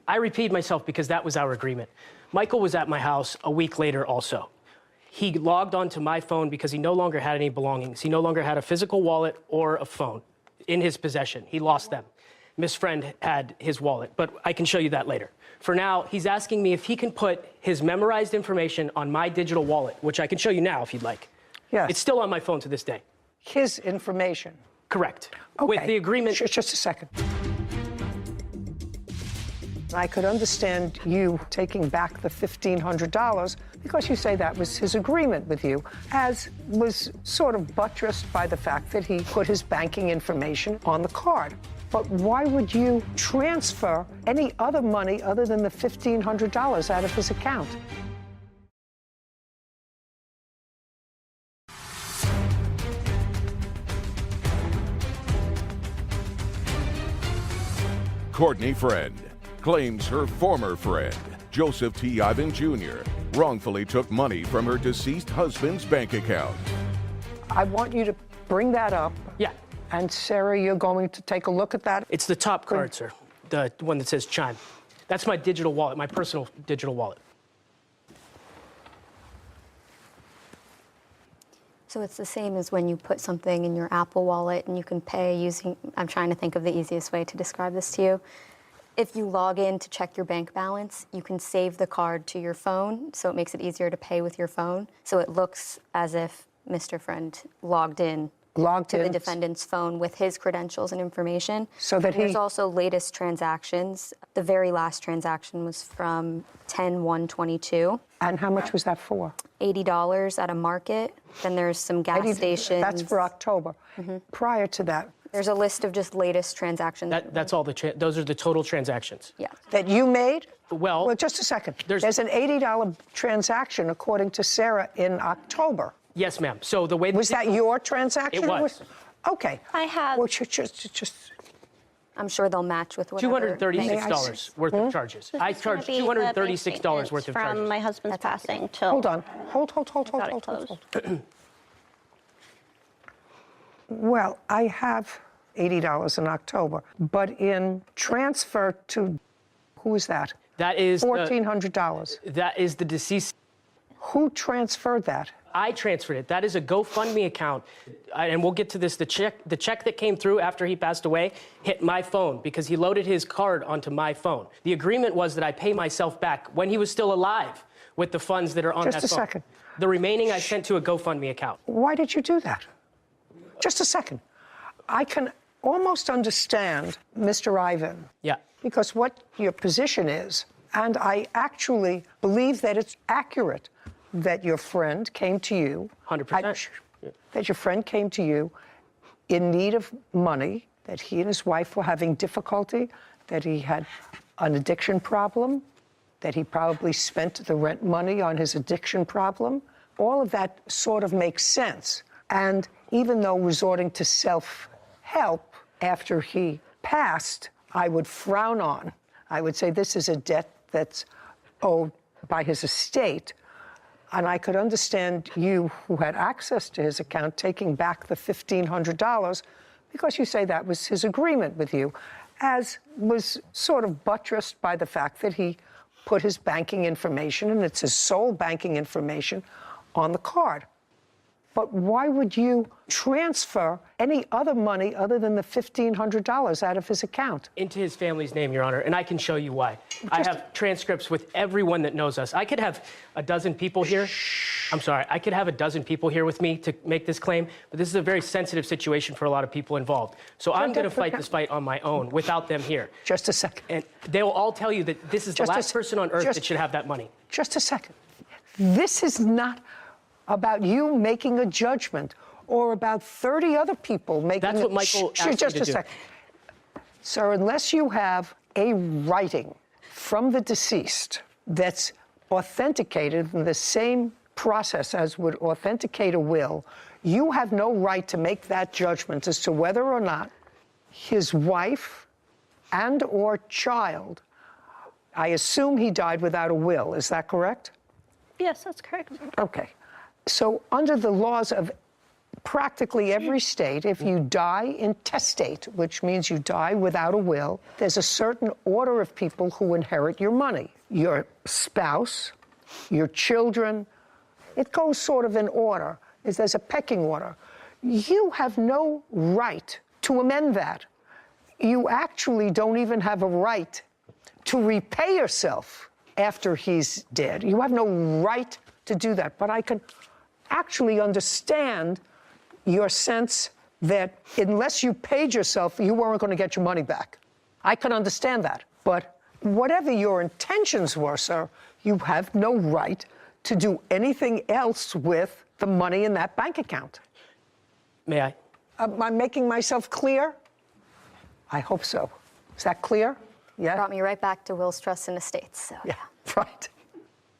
I repeat myself because that was our agreement. Michael was at my house a week later also. He logged onto my phone because he no longer had any belongings. He no longer had a physical wallet or a phone in his possession. He lost them. Miss Friend had his wallet, but I can show you that later. For now, he's asking me if he can put his memorized information on my digital wallet, which I can show you now if you'd like. Yes. It's still on my phone to this day. His information? Correct. Okay. With the agreement... Just a second. I could understand you taking back the $1,500 because you say that was his agreement with you, as was sort of buttressed by the fact that he put his banking information on the card. But why would you transfer any other money other than the $1,500 out of his account? Courtney Friend claims her former friend, Joseph T. Ivan Jr., wrongfully took money from her deceased husband's bank account. I want you to bring that up. Yeah. And Sarah, you're going to take a look at that? It's the top card, sir. The one that says Chime. That's my digital wallet, my personal digital wallet. So it's the same as when you put something in your Apple Wallet and you can pay using, I'm trying to think of the easiest way to describe this to you. If you log in to check your bank balance, you can save the card to your phone, so it makes it easier to pay with your phone. So it looks as if Mr. Friend logged in to the defendant's phone with his credentials and information. So that There's also latest transactions. The very last transaction was from 10/1/22. And how much was that for? $80 at a market. Then there's some gas stations. That's for October. Prior to that. There's a list of just latest transactions. That's all those are the total transactions. Yeah. That you made? Well, just a second. There's an $80 transaction, according to Sarah, in October. Yes, ma'am. So the way was that your transaction? It was. Okay. I have. Well, just. I'm sure they'll match with whatever. $236 worth of charges. I charged $236 worth of charges. From my husband's passing till. Hold on. Hold. Well, I have $80 in October, but in transfer to, who is that? That is $1,400. That is the deceased. Who transferred that? I transferred it. That is a GoFundMe account. And we'll get to this. The check that came through after he passed away hit my phone because he loaded his card onto my phone. The agreement was that I pay myself back when he was still alive with the funds that are on that phone. Just a second. The remaining I sent to a GoFundMe account. Why did you do that? Just a second. I can almost understand Mr. Ivan. Yeah. Because what your position is, and I actually believe that it's accurate that your friend came to you. 100%. That your friend came to you in need of money, that he and his wife were having difficulty, that he had an addiction problem, that he probably spent the rent money on his addiction problem. All of that sort of makes sense. And even though resorting to self-help after he passed, I would frown on. I would say this is a debt that's owed by his estate. And I could understand you, who had access to his account, taking back the $1,500 because you say that was his agreement with you, as was sort of buttressed by the fact that he put his banking information, and it's his sole banking information, on the card. But why would you transfer any other money other than the $1,500 out of his account? Into his family's name, Your Honor, and I can show you why. I have transcripts with everyone that knows us. I could have a dozen people here. I'm sorry, I could have a dozen people here with me to make this claim, but this is a very sensitive situation for a lot of people involved. So I'm going to fight this fight on my own without them here. Just a second. And they will all tell you that this is the last person on earth that should have that money. Just a second. This is not about you making a judgment or about 30 other people making That's what Michael asked just me to a do. second. Sir, unless you have a writing from the deceased that's authenticated in the same process as would authenticate a will, you have no right to make that judgment as to whether or not his wife and or child, I assume he died without a will, is that correct? Yes, that's correct. Okay. So under the laws of practically every state, if you die intestate, which means you die without a will, there's a certain order of people who inherit your money. Your spouse, your children, it goes sort of in order. There's a pecking order. You have no right to amend that. You actually don't even have a right to repay yourself after he's dead. You have no right to do that. But I can actually understand your sense that unless you paid yourself, you weren't going to get your money back. I can understand that. But whatever your intentions were, sir, you have no right to do anything else with the money in that bank account. May I? Am I making myself clear? I hope so. Is that clear? Yeah? Brought me right back to Will's Trust and Estates. So, Yeah, right.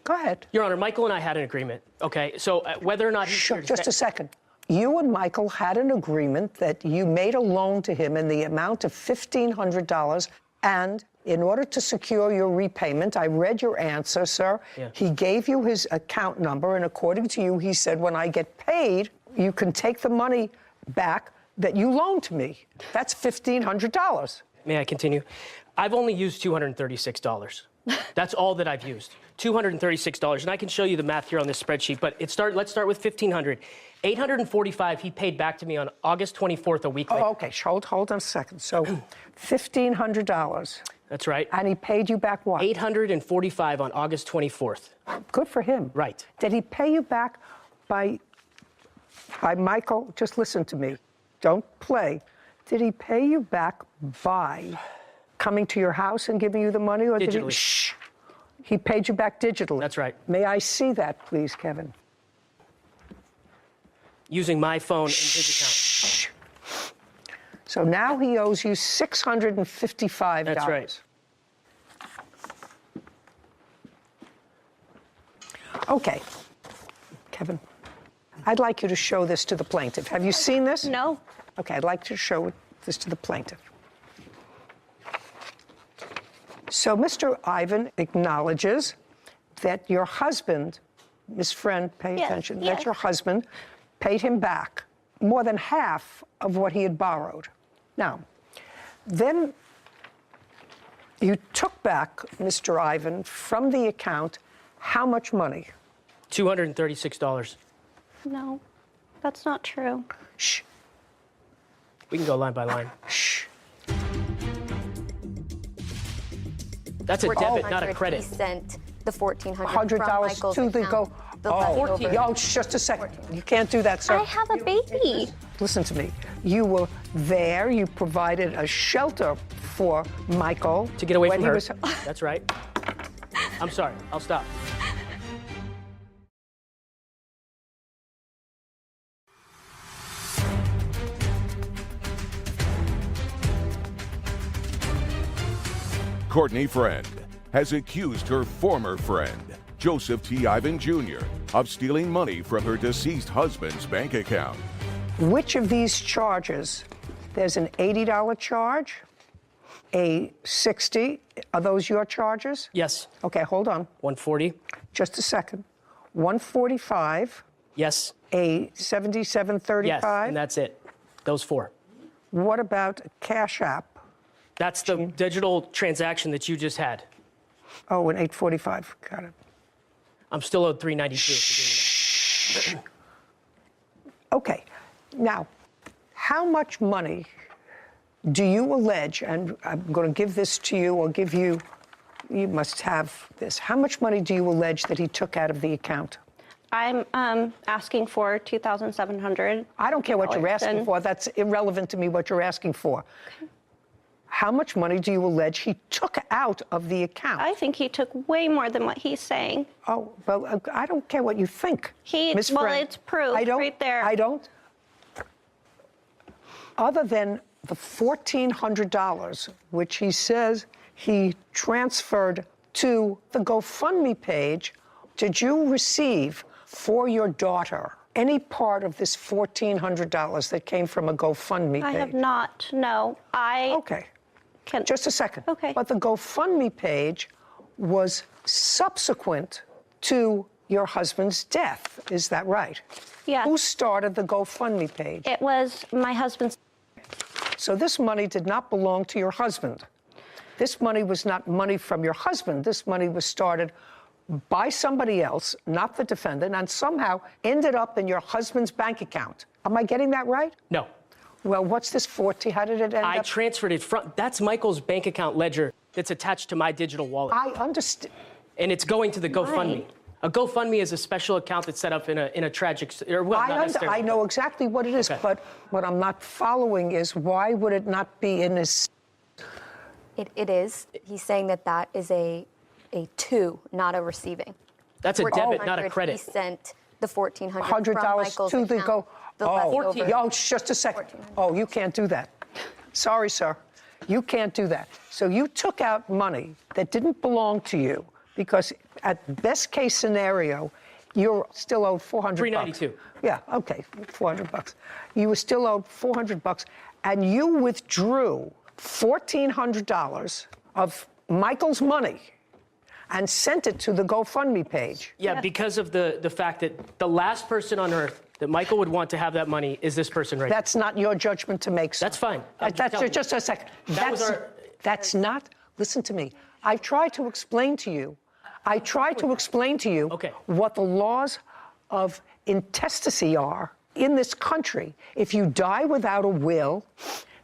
Go ahead. Your Honor, Michael and I had an agreement, okay? So whether or not he... Sure, just a second. You and Michael had an agreement that you made a loan to him in the amount of $1,500, and in order to secure your repayment, I read your answer, sir. Yeah. He gave you his account number, and according to you, he said, when I get paid, you can take the money back that you loaned to me. That's $1,500. May I continue? I've only used $236. That's all that I've used. $236, and I can show you the math here on this spreadsheet, but let's start with $1,500. $845 he paid back to me on August 24th, a week later. Oh, okay, hold on a second. So $1,500. That's right. And he paid you back what? $845 on August 24th. Good for him. Right. Did he pay you back by Michael? Just listen to me. Don't play. Did he pay you back by coming to your house and giving you the money? Or Digitally. Did he, shh. He paid you back digitally. That's right. May I see that, please, Kevin? Using my phone and his account. Shh. So now he owes you $655. That's right. Okay. Kevin, I'd like you to show this to the plaintiff. Have you seen this? No. Okay, I'd like to show this to the plaintiff. So Mr. Ivan acknowledges that your husband, Miss Friend, pay Yes, attention, that yes. your husband paid him back more than half of what he had borrowed. Now, then you took back, Mr. Ivan, from the account, how much money? $236. No, that's not true. Shh, We can go line by line. shh. That's a debit, not a $1,400, credit. He sent the $1,400 from $100 Michael's to the account. go. The Oh, leftover. yo, just a second. You can't do that, sir. I have a baby. Listen to me. You were there. You provided a shelter for Michael To get away when from he her. was. That's right. I'm sorry. I'll stop. Courtney Friend has accused her former friend, Joseph T. Ivan Jr., of stealing money from her deceased husband's bank account. Which of these charges? There's an $80 charge, a $60. Are those your charges? Yes. Okay, hold on. 140. Just a second. 145, Yes. a 7735. Yes. And that's it. Those four. What about Cash App? That's the digital transaction that you just had. Oh, an 845. Got it. I'm still owed $392 for doing that. Okay. Now, how much money do you allege, and I'm going to give this to you or give you, you must have this. How much money do you allege that he took out of the account? I'm asking for $2,700. I don't care what you're asking and- for. That's irrelevant to me what you're asking for. How much money do you allege he took out of the account? I think he took way more than what he's saying. Oh, well, I don't care what you think. Miss Well, Friend. it's proof I don't, right there. I don't. Other than the $1,400, which he says he transferred to the GoFundMe page, did you receive for your daughter any part of this $1,400 that came from a GoFundMe page? I have not, no. Okay. Just a second. Okay. But the GoFundMe page was subsequent to your husband's death. Is that right? Yes. Who started the GoFundMe page? It was my husband's. So this money did not belong to your husband. This money was not money from your husband. This money was started by somebody else, not the defendant, and somehow ended up in your husband's bank account. Am I getting that right? No. Well, what's this 14? How did it end I up? transferred it from, that's Michael's bank account ledger that's attached to my digital wallet. I understand. And it's going to the GoFundMe. A GoFundMe is a special account that's set up in a tragic, or well, not necessarily. I know exactly what it is, Okay. but what I'm not following is why would it not be in his It is. He's saying that that is a to, not a receiving. That's a debit, not a credit. He sent the $1,400 from $100 Michael's to the account. go. The Oh, leftover. yo, just a second. Oh, you can't do that. Sorry, sir. You can't do that. So you took out money that didn't belong to you because at best case scenario, you're still owed $400. $392. Yeah, okay, $400. You were still owed $400, and you withdrew $1,400 of Michael's money and sent it to the GoFundMe page. Yeah, because of the fact that the last person on earth that Michael would want to have that money is this person right That's not your judgment to make, sir. That's fine. Just a second. That That's not, listen to me. I tried to explain to you Okay. what the laws of intestacy are in this country. If you die without a will,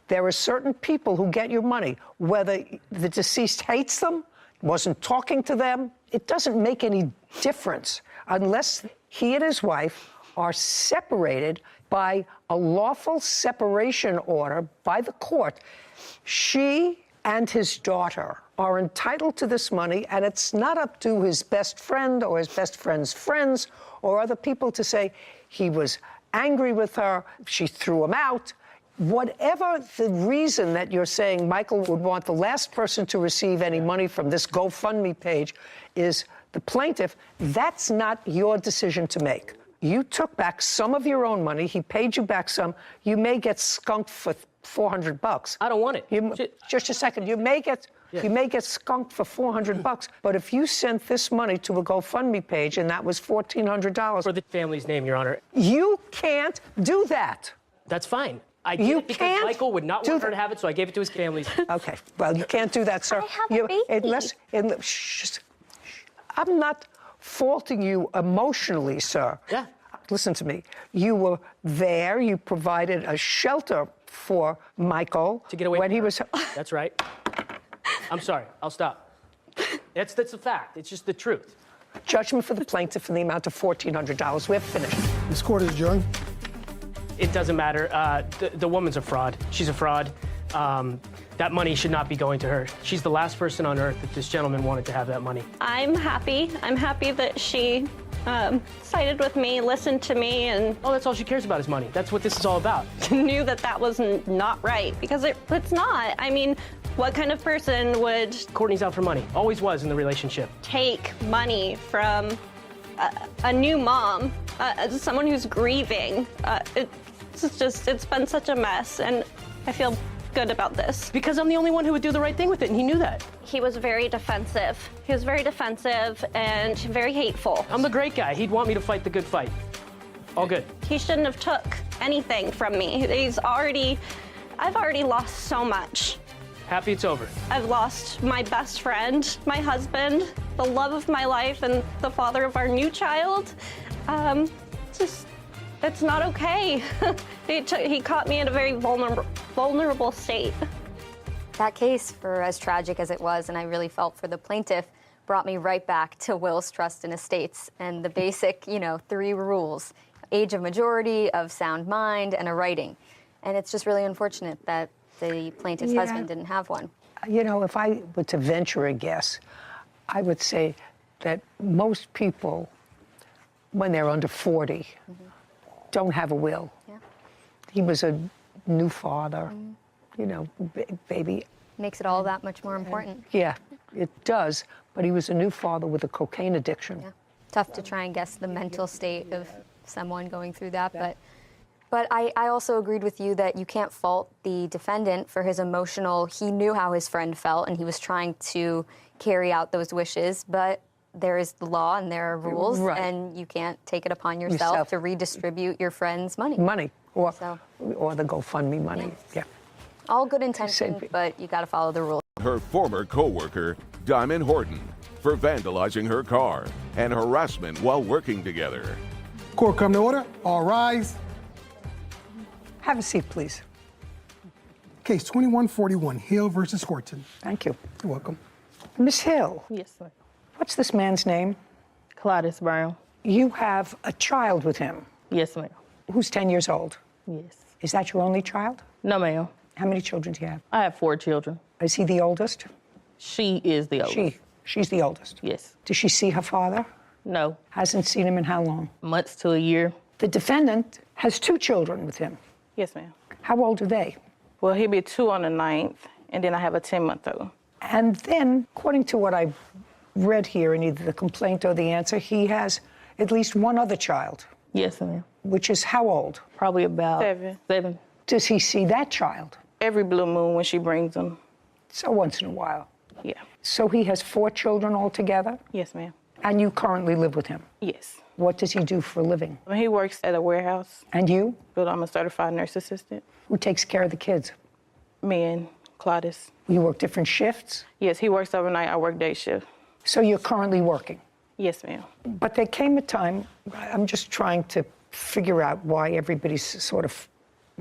there are certain people who get your money, whether the deceased hates them, wasn't talking to them, it doesn't make any difference unless he and his wife are separated by a lawful separation order by the court. She and his daughter are entitled to this money, and it's not up to his best friend or his best friend's friends or other people to say he was angry with her, she threw him out. Whatever the reason that you're saying Michael would want the last person to receive any money from this GoFundMe page is the plaintiff, that's not your decision to make. You took back some of your own money. He paid you back some. You may get skunked for $400. I don't want it. Just a second. You may get skunked for $400. But if you sent this money to a GoFundMe page and that was $1,400 For the family's name, Your Honor. you can't do that. That's fine. I did You it because can't Michael would not do want her that. to have it, so I gave it to his family. Okay. Well, you can't do that, sir. I have a baby. I'm not faulting you emotionally, sir. Yeah. Listen to me. You were there. You provided a shelter for Michael To get away when from he her. was. That's right. I'm sorry. I'll stop. That's a fact. It's just the truth. Judgment for the plaintiff in the amount of $1,400. We're finished. This court is adjourned. It doesn't matter. The woman's a fraud. She's a fraud. That money should not be going to her. She's the last person on earth that this gentleman wanted to have that money. I'm happy. I'm happy that she sided with me, listened to me, and Oh, that's all she cares about is money. That's what this is all about. knew that that was not right, because it's not. I mean, what kind of person would Courtney's out for money. Always was in the relationship. take money from a new mom, someone who's grieving? It's been such a mess, and I feel good about this. Because I'm the only one who would do the right thing with it, and he knew that. He was very defensive. He was very defensive and very hateful. I'm the great guy. He'd want me to fight the good fight. All good. He shouldn't have took anything from me. I've already lost so much. Happy it's over. I've lost my best friend, my husband, the love of my life, and the father of our new child. It's not okay. He caught me in a very vulnerable state. That case, for as tragic as it was, and I really felt for the plaintiff, brought me right back to wills, trust, and estates, and the basic, 3 rules: age of majority, of sound mind, and a writing. And it's just really unfortunate that the plaintiff's husband didn't have one. If I were to venture a guess, I would say that most people, when they're under 40, don't have a will. Yeah. He was a new father, baby. Makes it all that much more important. Yeah, it does. But he was a new father with a cocaine addiction. Yeah. Tough to try and guess the mental state of someone going through that, but I also agreed with you that you can't fault the defendant for his he knew how his friend felt, and he was trying to carry out those wishes, but there is the law and there are rules, Right. and you can't take it upon yourself to redistribute your friend's money. Or So- the GoFundMe money. Yeah. All good intention, but you got to follow the rules. Her former co-worker, Diamond Horton, for vandalizing her car and harassment while working together. Court come to order. All rise. Have a seat, please. Case 2141, Hill versus Horton. Thank you. You're welcome. Miss Hill, Yes, sir. what's this man's name? Cladis Brown. You have a child with him Yes, ma'am. who's 10 years old. Yes. Is that your only child? No, ma'am. How many children do you have? I have 4 children. Is he the oldest? She is the oldest. She's the oldest. Yes. Does she see her father? No. Hasn't seen him in how long? Months to a year. The defendant has 2 children with him. Yes, ma'am. How old are they? Well, he'll be 2 on the 9th, and then I have a 10-month-old. And then, according to what I read here in either the complaint or the answer, he has at least 1 other child. Yes, ma'am. Which is how old? Probably about 7. Does he see that child? Every blue moon when she brings him. So once in a while. Yeah. So he has 4 children altogether? Yes, ma'am. And you currently live with him? Yes. What does he do for a living? He works at a warehouse. And you? But I'm a certified nurse assistant. Who takes care of the kids? Me and Claudius. You work different shifts? Yes, he works overnight. I work day shift. So you're currently working? Yes, ma'am. But there came a time, I'm just trying to figure out why everybody's sort of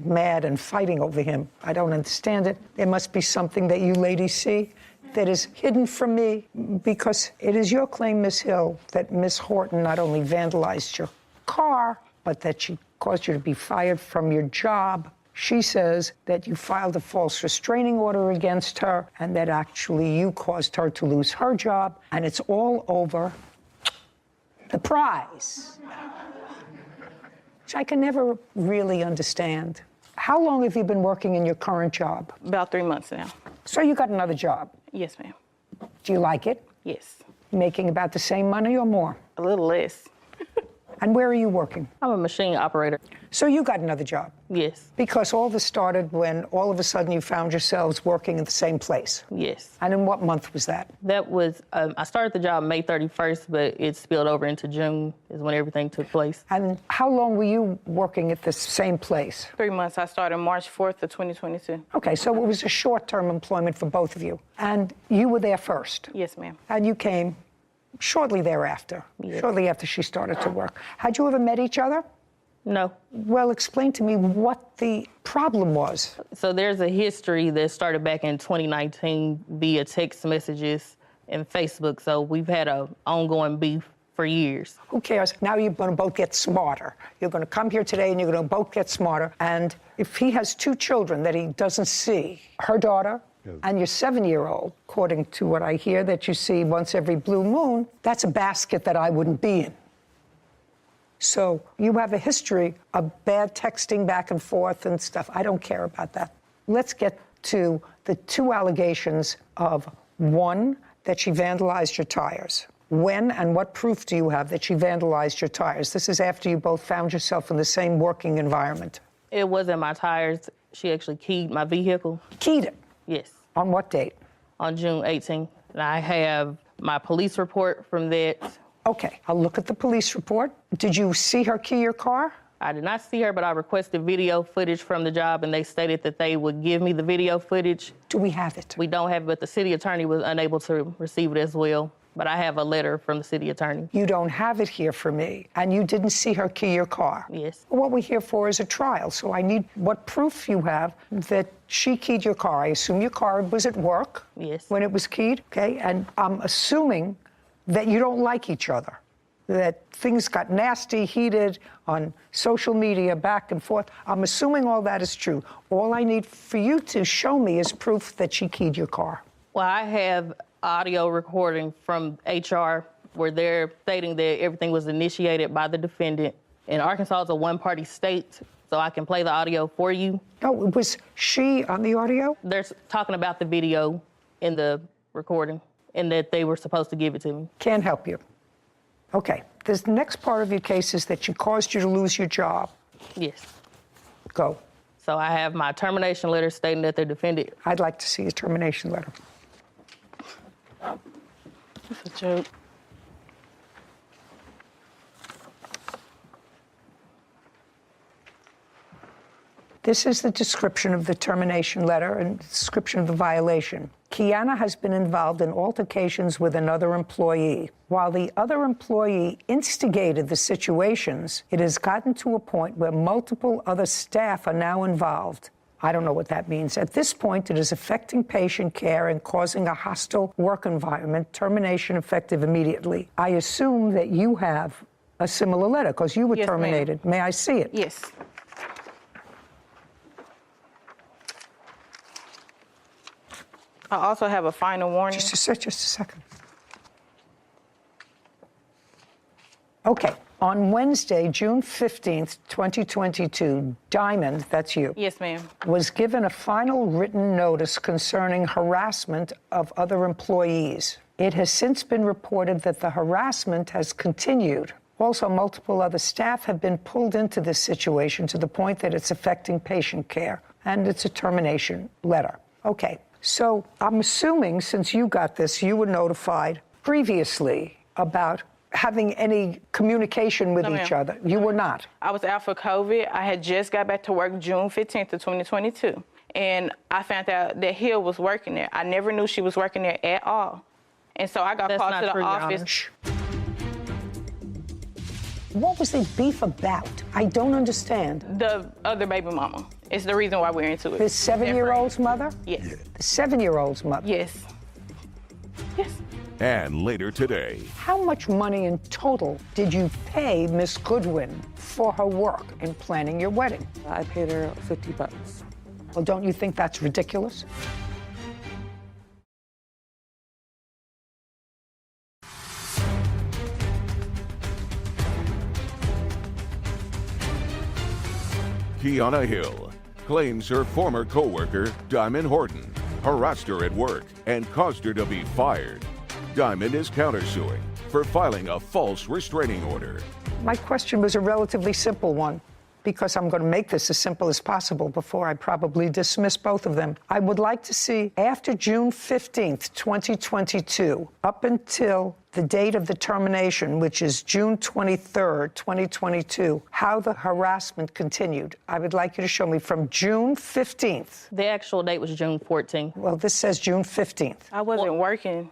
mad and fighting over him. I don't understand it. There must be something that you ladies see that is hidden from me, because it is your claim, Miss Hill, that Miss Horton not only vandalized your car, but that she caused you to be fired from your job. She says that you filed a false restraining order against her and that actually you caused her to lose her job, and it's all over the prize, which I can never really understand. How long have you been working in your current job? About 3 months now. So you got another job? Yes, ma'am. Do you like it? Yes. Making about the same money or more? A little less. And where are you working? I'm a machine operator. So you got another job? Yes. Because all this started when all of a sudden you found yourselves working at the same place? Yes. And in what month was that? That was, I started the job May 31st, but it spilled over into June is when everything took place. And how long were you working at the same place? 3 months. I started March 4th of 2022. Okay, so it was a short-term employment for both of you. And you were there first? Yes, ma'am. And you came shortly thereafter, shortly after she started to work. Had you ever met each other? No. Well, explain to me what the problem was. So there's a history that started back in 2019 via text messages and Facebook. So we've had an ongoing beef for years. Who cares? Now you're going to both get smarter. You're going to come here today and you're going to both get smarter. And if he has 2 children that he doesn't see, her daughter and your 7-year-old, according to what I hear that you see once every blue moon, that's a basket that I wouldn't be in. So you have a history of bad texting back and forth and stuff. I don't care about that. Let's get to the 2 allegations of, 1, that she vandalized your tires. When and what proof do you have that she vandalized your tires? This is after you both found yourself in the same working environment. It wasn't my tires. She actually keyed my vehicle. Keyed it? Yes. On what date? On June 18th. And I have my police report from that. Okay, I'll look at the police report. Did you see her key your car? I did not see her, but I requested video footage from the job, and they stated that they would give me the video footage. Do we have it? We don't have it, but the city attorney was unable to receive it as well. But I have a letter from the city attorney. You don't have it here for me, and you didn't see her key your car? Yes. What we're here for is a trial, so I need what proof you have that she keyed your car. I assume your car was at work? Yes. When it was keyed, okay? And I'm assuming that you don't like each other, that things got nasty, heated on social media, back and forth. I'm assuming all that is true. All I need for you to show me is proof that she keyed your car. Well, I have audio recording from HR where they're stating that everything was initiated by the defendant. And Arkansas is a one-party state, so I can play the audio for you. Oh, was she on the audio? They're talking about the video in the recording and that they were supposed to give it to me. Can't help you. Okay, this next part of your case is that she caused you to lose your job. Yes. Go. So I have my termination letter stating that the defendant... I'd like to see a termination letter. It's a joke. This is the description of the termination letter and description of the violation. Kiana has been involved in altercations with another employee. While the other employee instigated the situations, it has gotten to a point where multiple other staff are now involved. I don't know what that means. At this point, it is affecting patient care and causing a hostile work environment. Termination effective immediately. I assume that you have a similar letter because you were terminated. May I see it? Yes. I also have a final warning. Just a second. Okay. On Wednesday, June 15th, 2022, Diamond, that's you. Yes, ma'am. Was given a final written notice concerning harassment of other employees. It has since been reported that the harassment has continued. Also, multiple other staff have been pulled into this situation to the point that it's affecting patient care, and it's a termination letter. Okay, so I'm assuming since you got this, you were notified previously about having any communication with each other. You were not. I was out for COVID. I had just got back to work June 15th of 2022. And I found out that Hill was working there. I never knew she was working there at all. And so I got called to the office. What was the beef about? I don't understand. The other baby mama. It's the reason why we're into it. The 7-year-old's mother? Yes. The 7-year-old's mother? Yes. Yes. And later today, How much money in total did you pay Miss Goodwin for her work in planning your wedding? I paid her $50. Well, don't you think that's ridiculous? Kiana Hill claims her former co-worker, Diamond Horton, harassed her at work and caused her to be fired. Diamond is countersuing for filing a false restraining order. My question was a relatively simple one, because I'm going to make this as simple as possible before I probably dismiss both of them. I would like to see, after June 15th, 2022, up until the date of the termination, which is June 23rd, 2022, how the harassment continued. I would like you to show me from June 15th. The actual date was June 14th. Well, this says June 15th. I wasn't working.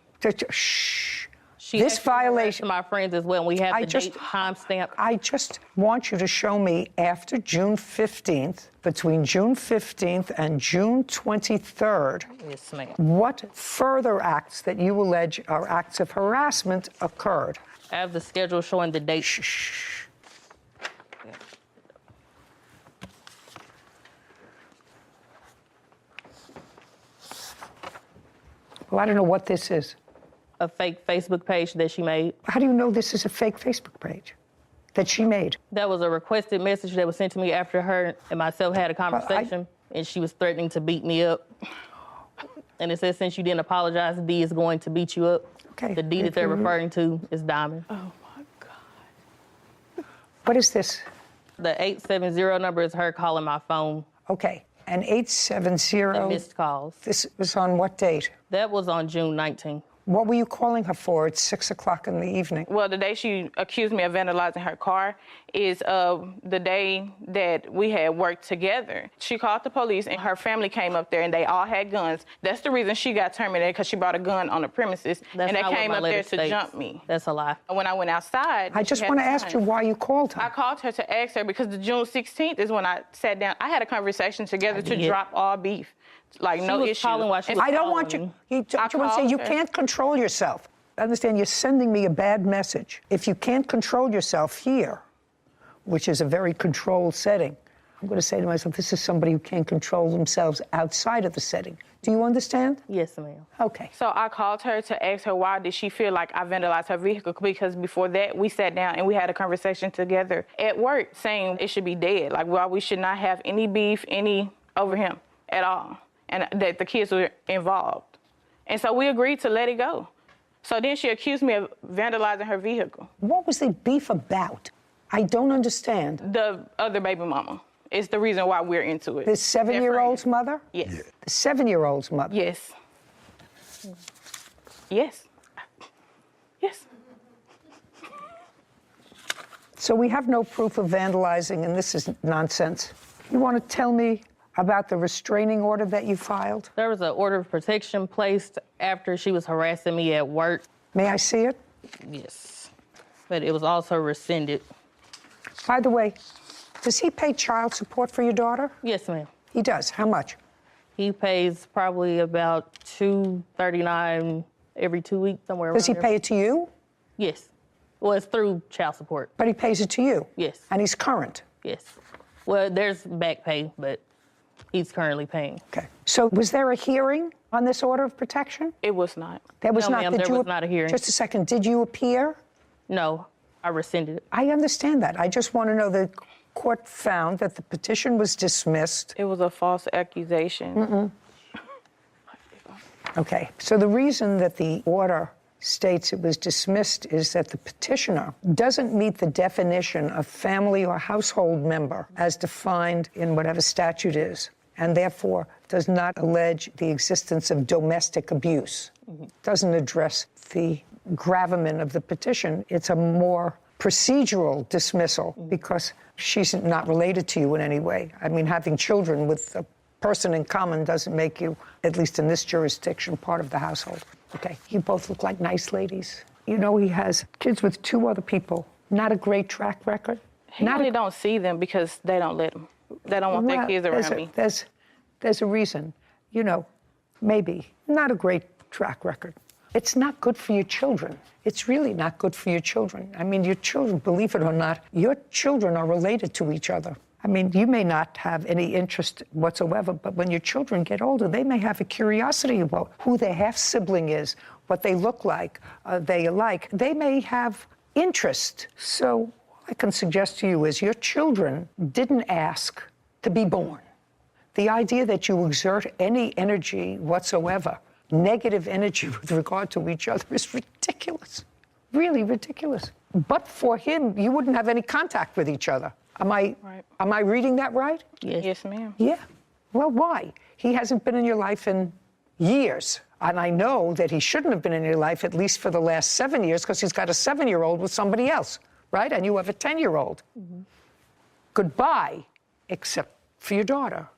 Shh. She This actually violation. to my friends as well. We have the date timestamp. I just want you to show me after June 15th, between June 15th and June 23rd, Yes, ma'am. what further acts that you allege are acts of harassment occurred. I have the schedule showing the date. Shh. Well, I don't know what this is. A fake Facebook page that she made. How do you know this is a fake Facebook page that she made? That was a requested message that was sent to me after her and myself had a conversation, and she was threatening to beat me up. And it says, since you didn't apologize, D is going to beat you up. Okay. The D that they're referring to is Diamond. Oh, my God. What is this? The 870 number is her calling my phone. Okay. And 870. The missed calls. This was on what date? That was on June 19th. What were you calling her for at 6 o'clock in the evening? Well, the day she accused me of vandalizing her car is the day that we had worked together. She called the police and her family came up there and they all had guns. That's the reason she got terminated, because she brought a gun on the premises. That's and they not what came my up there letter to states. jump me. That's a lie. When I went outside, I just want to ask you why you called her. I called her to ask her because the June 16th is when I sat down. I had a conversation together to did. drop all beef. Like, She no was issues. calling while she was I don't calling want you. me. Don't you want to say you called her. can't control yourself? Understand, you're sending me a bad message. If you can't control yourself here, which is a very controlled setting, I'm going to say to myself, this is somebody who can't control themselves outside of the setting. Do you understand? Yes, ma'am. Okay. So I called her to ask her why did she feel like I vandalized her vehicle, because before that we sat down and we had a conversation together at work saying it should be dead. Like, well, we should not have any beef over him at all, and that the kids were involved. And so we agreed to let it go. So then she accused me of vandalizing her vehicle. What was the beef about? I don't understand. The other baby mama is the reason why we're into it. The 7-year-old's mother? Yes. Yeah. The 7-year-old's mother? Yes. Yes. Yes. So we have no proof of vandalizing, and this is nonsense. You want to tell me about the restraining order that you filed? There was an order of protection placed after she was harassing me at work. May I see it? Yes. But it was also rescinded. By the way, does he pay child support for your daughter? Yes, ma'am. He does. How much? He pays probably about $239 every 2 weeks, somewhere around Does he there. pay it to you? Yes. Well, it's through child support. But he pays it to you? Yes. And he's current? Yes. Well, there's back pay, but he's currently paying. Okay. So was there a hearing on this order of protection? It was not. There was No, not. ma'am, Did there you was not a hearing. Just a second. Did you appear? No, I rescinded it. I understand that. I just want to know the court found that the petition was dismissed. It was a false accusation. Okay. So the reason that the order states it was dismissed is that the petitioner doesn't meet the definition of family or household member as defined in whatever statute is, and therefore does not allege the existence of domestic abuse. Doesn't address the gravamen of the petition. It's a more procedural dismissal because she's not related to you in any way. I mean, having children with a person in common doesn't make you, at least in this jurisdiction, part of the household. Okay, you both look like nice ladies. You know, he has kids with 2 other people. Not a great track record. He only don't see them because they don't let him. They don't want their kids around me. There's a reason. You know, maybe. Not a great track record. It's not good for your children. It's really not good for your children. I mean, your children, believe it or not, your children are related to each other. I mean, you may not have any interest whatsoever, but when your children get older, they may have a curiosity about who their half-sibling is, what they look like, they alike. They may have interest. So all I can suggest to you is your children didn't ask to be born. The idea that you exert any energy whatsoever, negative energy with regard to each other, is ridiculous. Really ridiculous. But for him, you wouldn't have any contact with each other. Am I reading that right? Yes, ma'am. Yeah. Well, why? He hasn't been in your life in years. And I know that he shouldn't have been in your life at least for the last 7 years because he's got a 7-year-old with somebody else, right? And you have a 10-year-old. Goodbye, except for your daughter.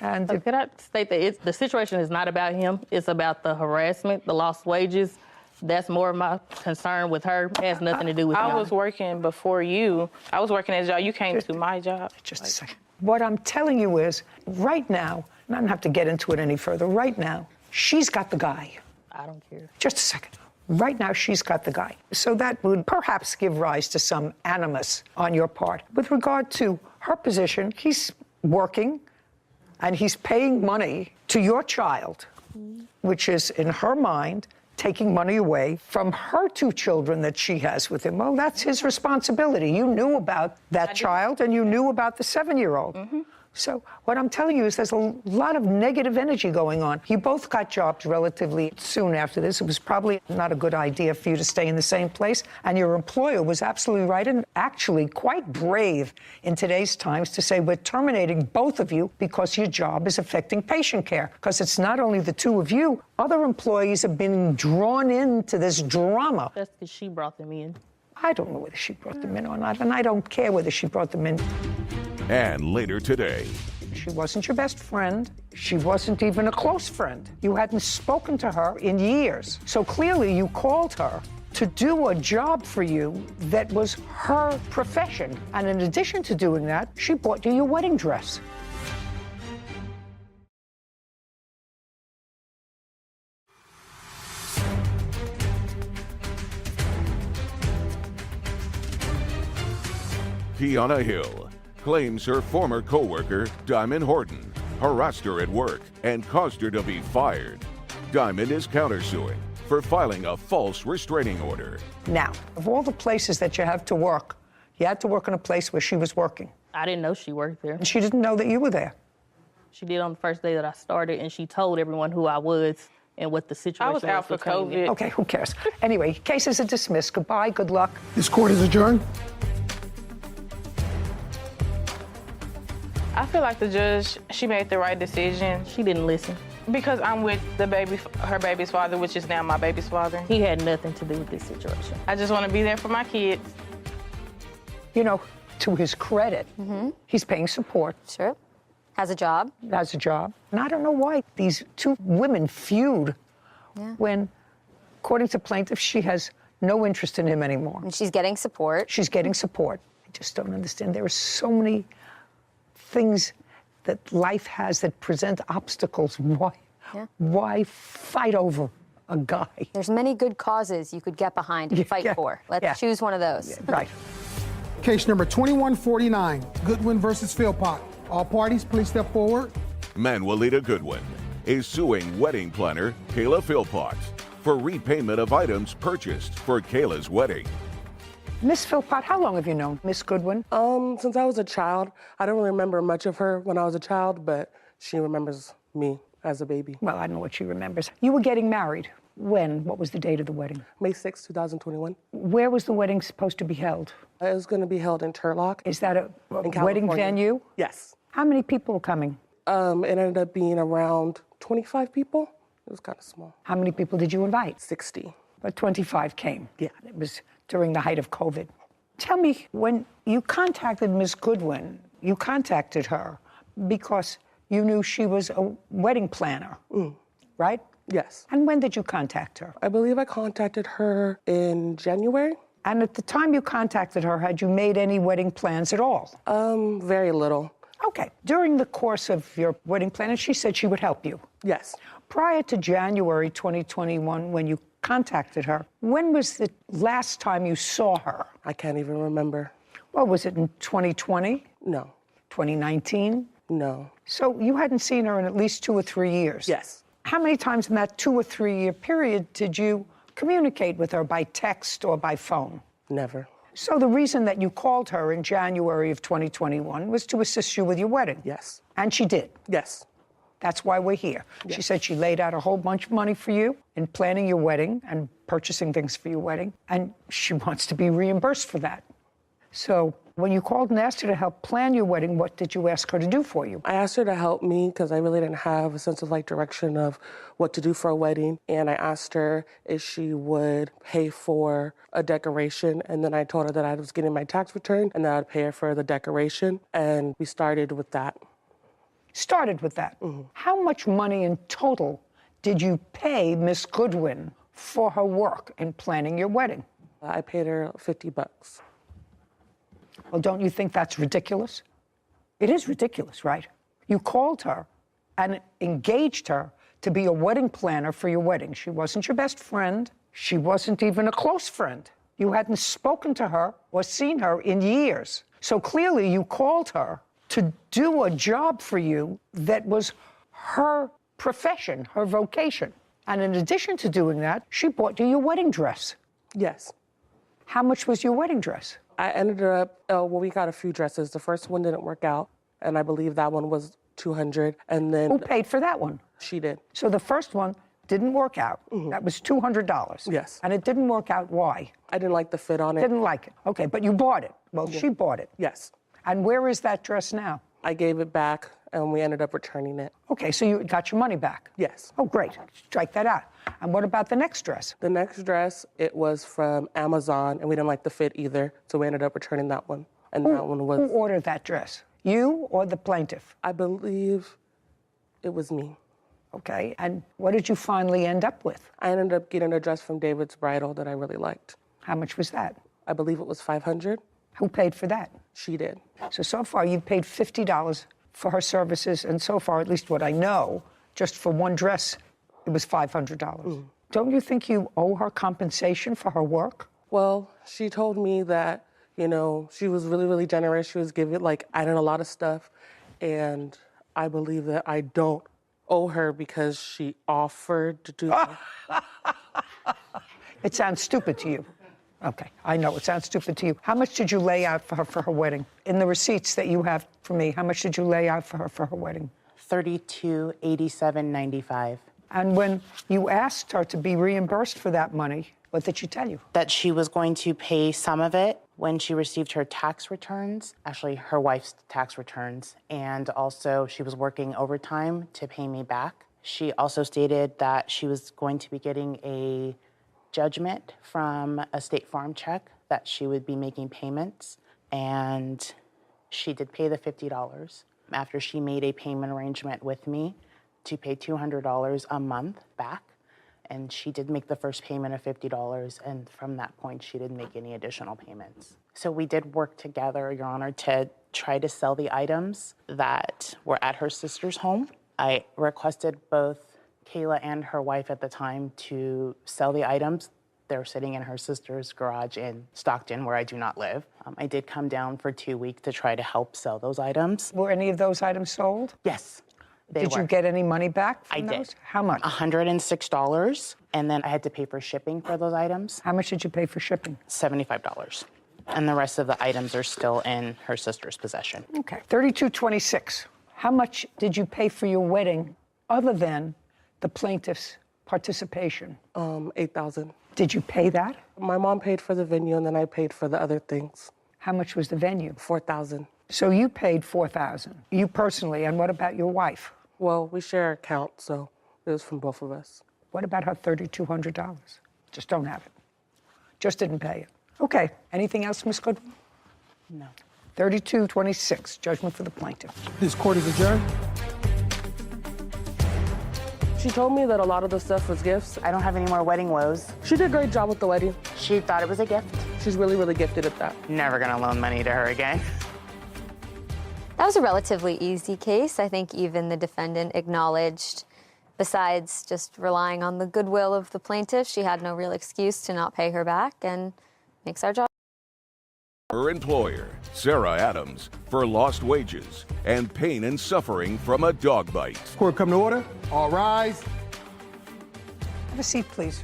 And So could I state that the situation is not about him. It's about the harassment, the lost wages. That's more of my concern with her. It has nothing to do with him. I was working before you. I was working at a job. You came to my job. Just a second. What I'm telling you is, right now, and I don't have to get into it any further, right now, she's got the guy. I don't care. Just a second. Right now, she's got the guy. So that would perhaps give rise to some animus on your part. With regard to her position, he's working and he's paying money to your child, which is, in her mind, taking money away from her 2 children that she has with him. Well, that's his responsibility. You knew about that child and you knew about the 7-year-old. So what I'm telling you is there's a lot of negative energy going on. You both got jobs relatively soon after this. It was probably not a good idea for you to stay in the same place. And your employer was absolutely right and actually quite brave in today's times to say, we're terminating both of you because your job is affecting patient care. Because it's not only the 2 of you, other employees have been drawn into this drama. That's because she brought them in. I don't know whether she brought them in or not, and I don't care whether she brought them in. And later today, she wasn't your best friend. She wasn't even a close friend. You hadn't spoken to her in years. So clearly you called her to do a job for you that was her profession. And in addition to doing that, she bought you your wedding dress. Kiana Hill claims her former co-worker, Diamond Horton, harassed her at work and caused her to be fired. Diamond is countersuing for filing a false restraining order. Now, of all the places that you have to work, you had to work in a place where she was working. I didn't know she worked there. And she didn't know that you were there. She did on the first day that I started, and she told everyone who I was and what the situation was. I was out for between me. COVID. Okay, who cares? Anyway, cases are dismissed. Goodbye, good luck. This court is adjourned. I feel like the judge, she made the right decision. She didn't listen. Because I'm with her baby's father, which is now my baby's father. He had nothing to do with this situation. I just want to be there for my kids. You know, to his credit, he's paying support. Sure. Has a job. Has a job. And I don't know why these 2 women feud when, according to plaintiffs, she has no interest in him anymore. And she's getting support. She's getting support. I just don't understand. There are so many things that life has that present obstacles. Why fight over a guy? There's many good causes you could get behind and fight for. Let's choose one of those. Right. Case number 2149, Goodwin versus Philpott. All parties, please step forward. Manuelita Goodwin is suing wedding planner Kayla Philpott for repayment of items purchased for Kayla's wedding. Miss Philpott, how long have you known Miss Goodwin? Since I was a child. I don't remember much of her when I was a child, but she remembers me as a baby. Well, I don't know what she remembers. You were getting married. When? What was the date of the wedding? May 6, 2021. Where was the wedding supposed to be held? It was going to be held in Turlock. Is that a wedding California. venue? Yes. How many people were coming? It ended up being around 25 people. It was kind of small. How many people did you invite? 60. But 25 came. Yeah. It was during the height of COVID. Tell me, when you contacted Ms. Goodwin, you contacted her because you knew she was a wedding planner, right? Yes. And when did you contact her? I believe I contacted her in January. And at the time you contacted her, had you made any wedding plans at all? Very little. Okay. During the course of your wedding planning, she said she would help you. Yes. Prior to January 2021, when you contacted her, when was the last time you saw her? I can't even remember. Well, was it in 2020? No. 2019? No. So you hadn't seen her in at least 2 or 3 years? Yes. How many times in that 2 or 3 year period did you communicate with her by text or by phone? Never. So the reason that you called her in January of 2021 was to assist you with your wedding? Yes. And she did? Yes. That's why we're here. Yes. She said she laid out a whole bunch of money for you in planning your wedding and purchasing things for your wedding, and she wants to be reimbursed for that. So when you called and asked her to help plan your wedding, what did you ask her to do for you? I asked her to help me because I really didn't have a sense of direction of what to do for a wedding. And I asked her if she would pay for a decoration. And then I told her that I was getting my tax return and that I'd pay her for the decoration. And we started with that. Started with that. How much money in total did you pay Miss Goodwin for her work in planning your wedding? I paid her $50. Well, don't you think that's ridiculous? It is ridiculous, right? You called her and engaged her to be a wedding planner for your wedding. She wasn't your best friend. She wasn't even a close friend. You hadn't spoken to her or seen her in years. So clearly you called her to do a job for you that was her profession, her vocation. And in addition to doing that, she bought you your wedding dress. Yes. How much was your wedding dress? I ended up, we got a few dresses. The first one didn't work out, and I believe that one was $200. And then Who paid for that one? She did. So the first one didn't work out. That was $200. Yes. And it didn't work out. Why? I didn't like the fit on it. Didn't like it. Okay, but you bought it. Well, she bought it. Yes. And where is that dress now? I gave it back, and we ended up returning it. Okay, so you got your money back. Yes. Oh, great. Strike that out. And what about the next dress? The next dress, it was from Amazon, and we didn't like the fit either, so we ended up returning that one. And that one was... Who ordered that dress? You or the plaintiff? I believe it was me. Okay, and what did you finally end up with? I ended up getting a dress from David's Bridal that I really liked. How much was that? I believe it was $500. Who paid for that? She did. So far you've paid $50 for her services, and so far, at least what I know, just for one dress, it was $500. Don't you think you owe her compensation for her work? Well, she told me that, she was really, really generous. She was giving, I did a lot of stuff, and I believe that I don't owe her because she offered to do that. It sounds stupid to you. Okay, I know it sounds stupid to you. How much did you lay out for her wedding? In the receipts that you have for me, how much did you lay out for her wedding? $32,87.95. And when you asked her to be reimbursed for that money, what did she tell you? That she was going to pay some of it when she received her tax returns, actually her wife's tax returns, and also she was working overtime to pay me back. She also stated that she was going to be getting a judgment from a State Farm check that she would be making payments, and she did pay the $50 after she made a payment arrangement with me to pay $200 a month back. And she did make the first payment of $50, and from that point, she didn't make any additional payments. So we did work together, Your Honor, to try to sell the items that were at her sister's home. I requested both Kayla and her wife at the time to sell the items They're sitting in her sister's garage in Stockton, where I do not live. I did come down for 2 weeks to try to help sell those items. Were any of those items sold? Yes. Did you get any money back from I those? did. How much? $106, and then I had to pay for shipping for those items. How much did you pay for shipping? $75. And the rest of the items are still in her sister's possession. Okay, $32.26. How much did you pay for your wedding other than the plaintiff's participation? $8,000. Did you pay that? My mom paid for the venue, and then I paid for the other things. How much was the venue? $4,000. So you paid $4,000. You personally, and what about your wife? Well, we share an account, so it was from both of us. What about her $3,200? Just don't have it. Just didn't pay it. Okay. Anything else, Ms. Goodwin? No. 32-26. Judgment for the plaintiff. This court is adjourned. She told me that a lot of the stuff was gifts. I don't have any more wedding woes. She did a great job with the wedding. She thought it was a gift. She's really, really gifted at that. Never gonna loan money to her again. That was a relatively easy case. I think even the defendant acknowledged, besides just relying on the goodwill of the plaintiff, she had no real excuse to not pay her back, and makes our job. Her employer, Sarah Adams, for lost wages and pain and suffering from a dog bite. Court come to order. All rise. Have a seat, please.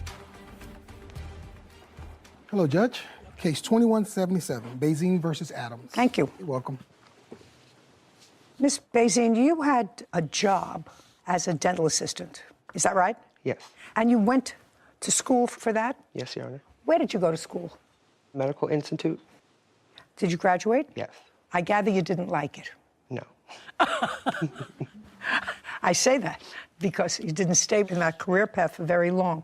Hello, Judge. Case 2177, Bazine versus Adams. Thank you. You're welcome. Ms. Bazine, you had a job as a dental assistant. Is that right? Yes. And you went to school for that? Yes, Your Honor. Where did you go to school? Medical Institute? Did you graduate? Yes. I gather you didn't like it. No. I say that because you didn't stay in that career path for very long.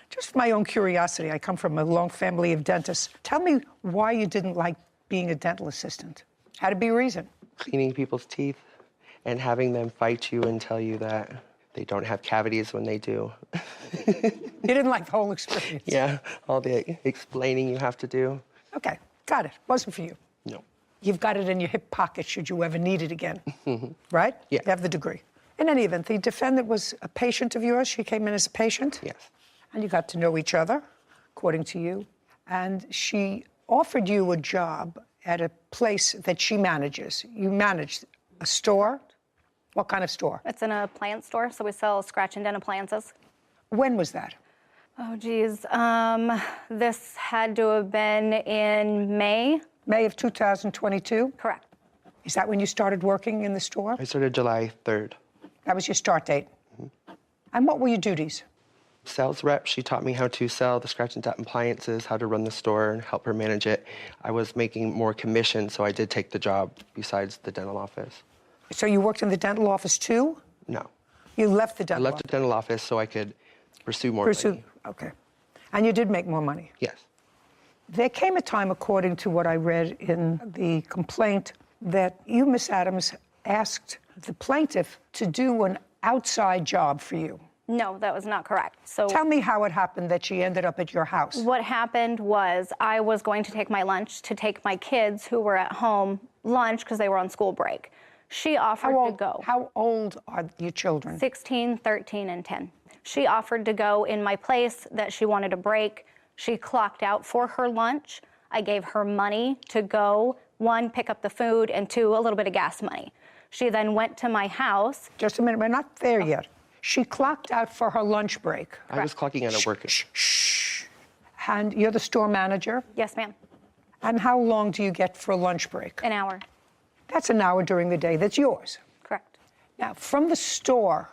Just for my own curiosity, I come from a long family of dentists. Tell me why you didn't like being a dental assistant. Had to be a reason. Cleaning people's teeth and having them fight you and tell you that they don't have cavities when they do. You didn't like the whole experience? Yeah, all the explaining you have to do. Okay, got it. Wasn't for you. No. You've got it in your hip pocket should you ever need it again, right? Yeah. You have the degree. In any event, the defendant was a patient of yours. She came in as a patient? Yes. And you got to know each other, according to you. And she offered you a job at a place that she manages. You manage a store? What kind of store? It's in a plant store, so we sell scratch and dent appliances. When was that? Oh, geez. This had to have been in May. May of 2022? Correct. Is that when you started working in the store? I started July 3rd. That was your start date? And what were your duties? Sales rep, she taught me how to sell the scratch and dent appliances, how to run the store and help her manage it. I was making more commission, so I did take the job besides the dental office. So you worked in the dental office too? No. You left the I dental left the dental office so I could pursue more money. Okay. And you did make more money? Yes. There came a time, according to what I read in the complaint, that you, Miss Adams, asked the plaintiff to do an outside job for you. No, that was not correct. So tell me how it happened that she ended up at your house. What happened was I was going to take my lunch to take my kids who were at home lunch because they were on school break. She offered to go. How old are your children? 16, 13, and 10. She offered to go in my place that she wanted a break. She clocked out for her lunch. I gave her money to go, 1, pick up the food, and 2, a little bit of gas money. She then went to my house. Just a minute, we're not there yet. She clocked out for her lunch break. I was clocking out at work. Shh. And you're the store manager? Yes, ma'am. And how long do you get for a lunch break? An hour. That's an hour during the day. That's yours. Correct. Now, from the store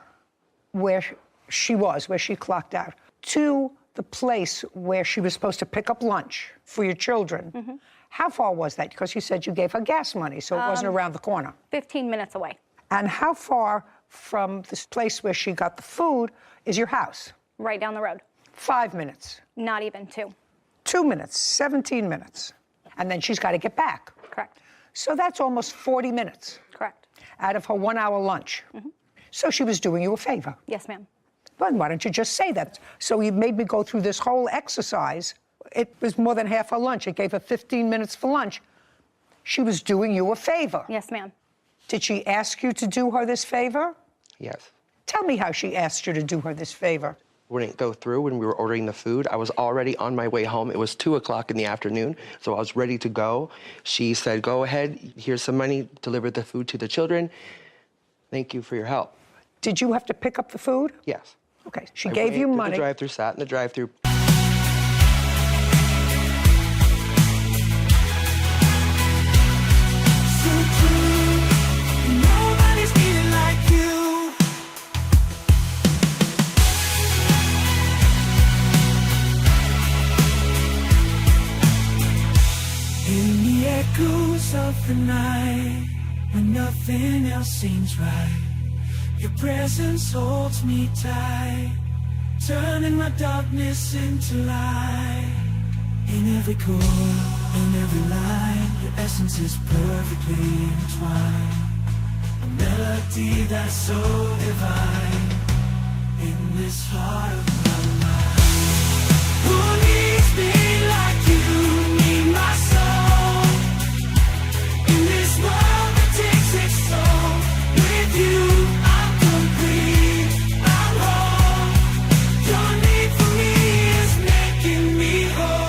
where she was, where she clocked out, to the place where she was supposed to pick up lunch for your children, how far was that? Because you said you gave her gas money, so it wasn't around the corner. 15 minutes away. And how far from this place where she got the food is your house? Right down the road. 5 minutes. Not even 2. 2 minutes, 17 minutes. And then she's got to get back. Correct. So that's almost 40 minutes. Correct. Out of her 1 hour lunch. So she was doing you a favor. Yes, ma'am. Well, why don't you just say that? So you made me go through this whole exercise. It was more than half her lunch. It gave her 15 minutes for lunch. She was doing you a favor. Yes, ma'am. Did she ask you to do her this favor? Yes. Tell me how she asked you to do her this favor. wouldn't go through when we were ordering the food. I was already on my way home. It was 2 o'clock in the afternoon, so I was ready to go. She said, go ahead, here's some money, deliver the food to the children. Thank you for your help. Did you have to pick up the food? Yes. Okay, she gave you money. The drive-through, sat in the drive-through. In the echoes of the night, when nothing else seems right, your presence holds me tight, turning my darkness into light. In every chord, in every line, your essence is perfectly entwined. A melody that's so divine, in this heart of my mind. Who needs me like you need my soul? In this world that takes its toll, with you I'm complete, I'm whole. Your need for me is making me whole.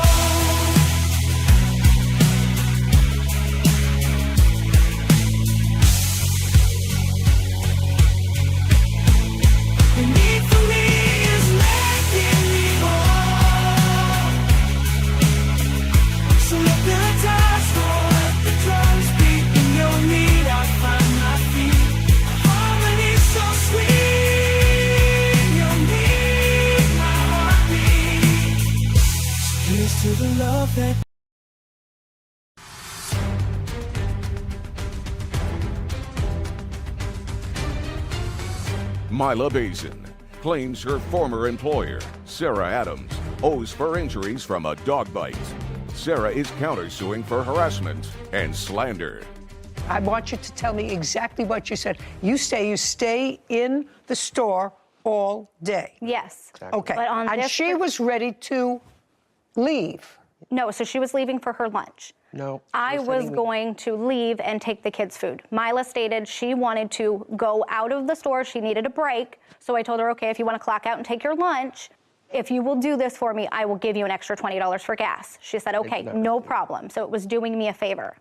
Your need for me is making me whole. So let the dance roll, let the drums beat. In your need I find my feet. A harmony so sweet. Your need, my heartbeat. Here's to the love that Mila Bazin claims her former employer, Sarah Adams, owes for injuries from a dog bite. Sarah is countersuing for harassment and slander. I want you to tell me exactly what you said. You stay in the store all day. Yes. Okay. But on and this she was ready to leave. No, so she was leaving for her lunch. No. I was going to leave and take the kids' food. Mila stated she wanted to go out of the store. She needed a break. So I told her, okay, if you want to clock out and take your lunch, if you will do this for me, I will give you an extra $20 for gas. She said, okay, no problem. So it was doing me a favor.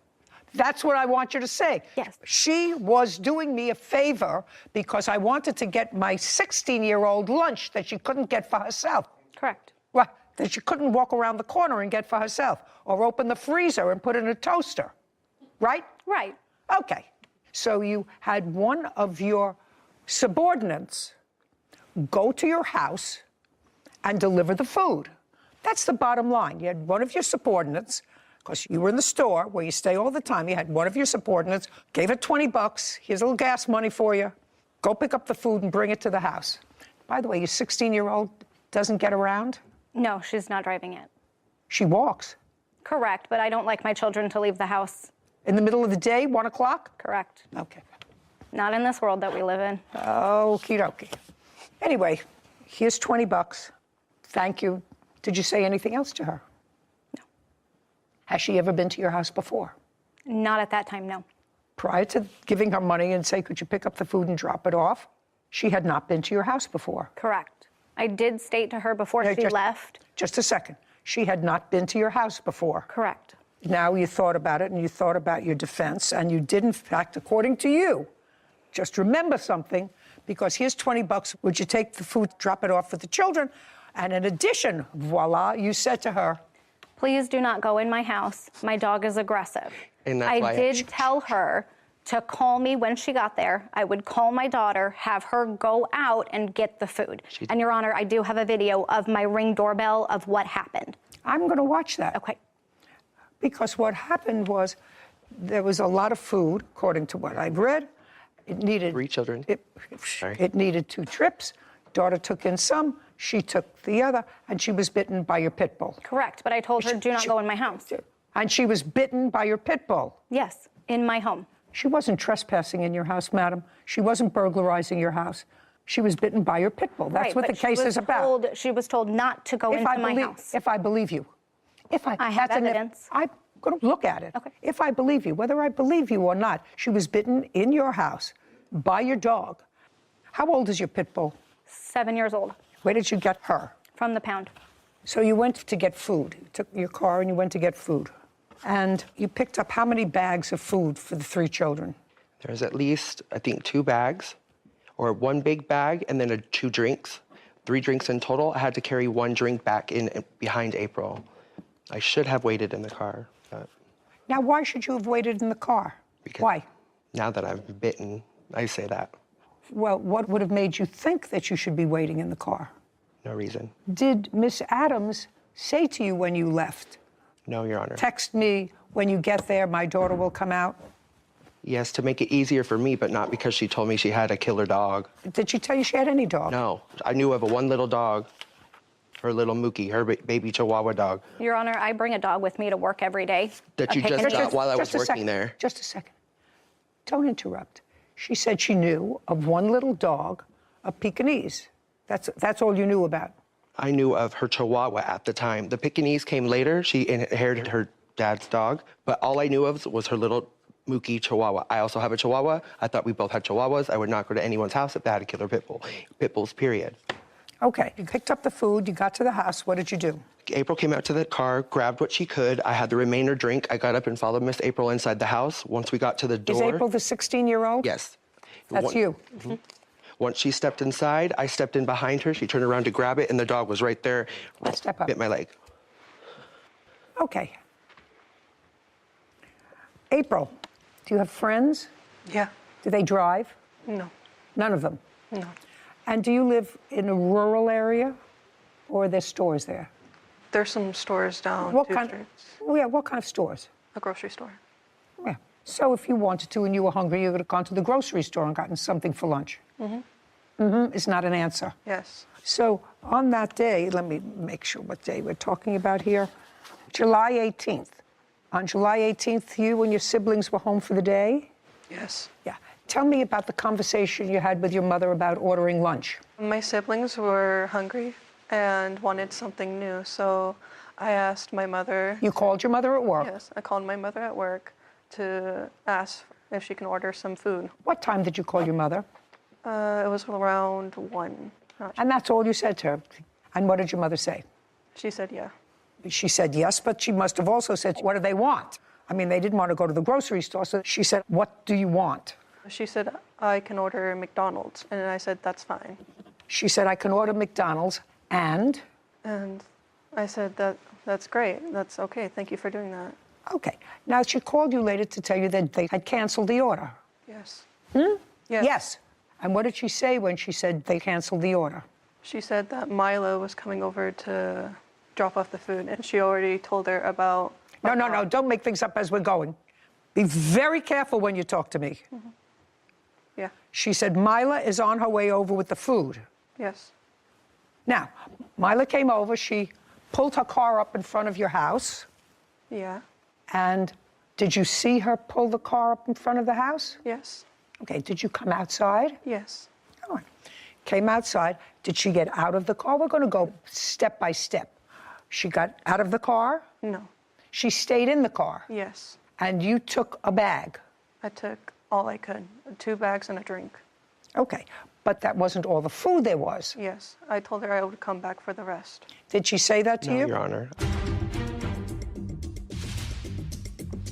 That's what I want you to say. Yes. She was doing me a favor because I wanted to get my 16-year-old lunch that she couldn't get for herself. Correct. Right. That she couldn't walk around the corner and get for herself or open the freezer and put in a toaster. Right? Right. Okay. So you had one of your subordinates go to your house and deliver the food. That's the bottom line. You had one of your subordinates, because you were in the store where you stay all the time, you had one of your subordinates, gave her $20, here's a little gas money for you, go pick up the food and bring it to the house. By the way, your 16-year-old doesn't get around? No, she's not driving it. She walks. Correct, but I don't like my children to leave the house. In the middle of the day, 1 o'clock? Correct. Okay. Not in this world that we live in. Okie dokie. Anyway, here's $20. Thank you. Did you say anything else to her? No. Has she ever been to your house before? Not at that time, no. Prior to giving her money and say, could you pick up the food and drop it off, she had not been to your house before. Correct. I did state to her before she left. Just a second. She had not been to your house before. Correct. Now you thought about it and you thought about your defense and you did, in fact, according to you, just remember something, because here's $20. Would you take the food, drop it off for the children? And in addition, voila, you said to her, please do not go in my house. My dog is aggressive. And that's why I did tell her to call me when she got there. I would call my daughter, have her go out and get the food. And Your Honor, I do have a video of my Ring doorbell of what happened. I'm going to watch that. Okay. Because what happened was there was a lot of food, according to what I've read. It needed 3 children. It needed 2 trips. Daughter took in some, she took the other, and she was bitten by your pit bull. Correct, but I told her, do not go in my house. And she was bitten by your pit bull. Yes, in my home. She wasn't trespassing in your house, madam. She wasn't burglarizing your house. She was bitten by your pit bull. That's what the case is about. She was told not to go into my house. If I believe you. I have evidence. I'm going to look at it. Okay. If I believe you, whether I believe you or not, she was bitten in your house by your dog. How old is your pit bull? 7 years old. Where did you get her? From the pound. So you went to get food. You took your car and you went to get food. And you picked up how many bags of food for the 3 children? There's at least, I think, 2 bags, or 1 big bag, and then 2 drinks. 3 drinks in total. I had to carry 1 drink back in behind April. I should have waited in the car. But Now, why should you have waited in the car? Why? now that I'm bitten, I say that. Well, what would have made you think that you should be waiting in the car? No reason. Did Miss Adams say to you when you left, No, Your Honor. text me when you get there, my daughter will come out? Yes, to make it easier for me, but not because she told me she had a killer dog. Did she tell you she had any dog? No, I knew of one little dog, her little Mookie, her baby Chihuahua dog. Your Honor, I bring a dog with me to work every day. That you just got while I was working there. Just a second. Don't interrupt. She said she knew of one little dog, a Pekingese. That's all you knew about. I knew of her Chihuahua at the time. The Pekingese came later. She inherited her dad's dog, but all I knew of was her little Mookie Chihuahua. I also have a Chihuahua. I thought we both had Chihuahuas. I would not go to anyone's house if they had a killer pit bull. Pit bulls, period. Okay, you picked up the food, you got to the house, what did you do? April came out to the car, grabbed what she could. I had the remainder drink. I got up and followed Miss April inside the house. Once we got to the door. Is April the 16-year-old? Yes. That's you. Mm-hmm. Once she stepped inside, I stepped in behind her. She turned around to grab it, and the dog was right there. Step up. Bit my leg. Okay. April, do you have friends? Yeah. Do they drive? No. None of them? No. And do you live in a rural area, or are there stores there? There's some stores down What 2 kind? streets. Oh, yeah, what kind of stores? A grocery store. Yeah. So if you wanted to and you were hungry, you would have gone to the grocery store and gotten something for lunch. Mm-hmm. Is not an answer. Yes. So on that day, let me make sure what day we're talking about here. July 18th. On July 18th, you and your siblings were home for the day? Yes. Yeah. Tell me about the conversation you had with your mother about ordering lunch. My siblings were hungry and wanted something new, so I asked my mother. You called your mother at work? Yes, I called my mother at work to ask if she can order some food. What time did you call your mother? It was around 1. And that's all you said to her? And what did your mother say? She said yeah. She said yes, but she must have also said, what do they want? I mean, they didn't want to go to the grocery store, so she said, what do you want? She said, I can order McDonald's, and I said, that's fine. She said, I can order McDonald's, and? And I said, that's great, that's okay, thank you for doing that. Okay. Now, she called you later to tell you that they had canceled the order. Yes. Hmm? Yes. Yes. And what did she say when she said they canceled the order? She said that Milo was coming over to drop off the food, and she already told her about... No, don't make things up as we're going. Be very careful when you talk to me. Mm-hmm. Yeah. She said Mila is on her way over with the food. Yes. Now, Mila came over, she pulled her car up in front of your house. Yeah. And did you see her pull the car up in front of the house? Yes. Okay, did you come outside? Yes. All right. Came outside. Did she get out of the car? We're going to go step by step. She got out of the car? No. She stayed in the car? Yes. And you took a bag? I took all I could, 2 bags and a drink. Okay, but that wasn't all the food there was? Yes. I told her I would come back for the rest. Did she say that to No, you? Your Honor.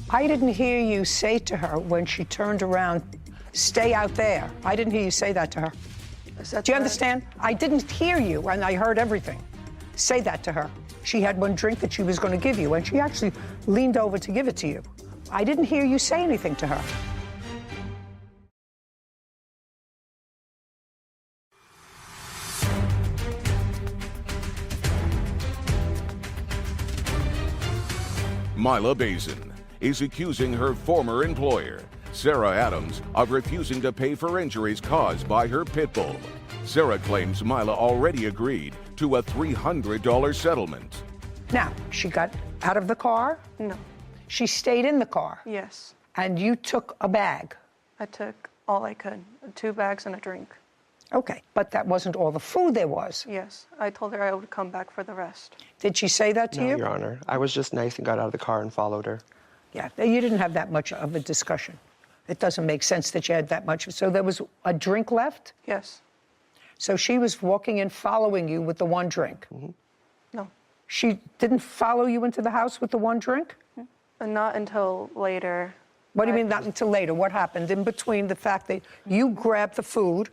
I didn't hear you say to her when she turned around, stay out there. I didn't hear you say that to her. Do you understand? I didn't hear you, and I heard everything. Say that to her. She had 1 drink that she was going to give you, and she actually leaned over to give it to you. I didn't hear you say anything to her. Mila Bazin is accusing her former employer, Sarah Adams, of refusing to pay for injuries caused by her pit bull. Sarah claims Mila already agreed to a $300 settlement. Now, she got out of the car? No. She stayed in the car? Yes. And you took a bag? I took all I could, 2 bags and a drink. Okay, but that wasn't all the food there was? Yes. I told her I would come back for the rest. Did she say that to No, you? Your Honor. I was just nice and got out of the car and followed her. Yeah, you didn't have that much of a discussion. It doesn't make sense that you had that much. So there was a drink left? Yes. So she was walking in, following you with the one drink? No. She didn't follow you into the house with the one drink? Not until later. What do you mean not until later? What happened in between the fact that you grabbed the food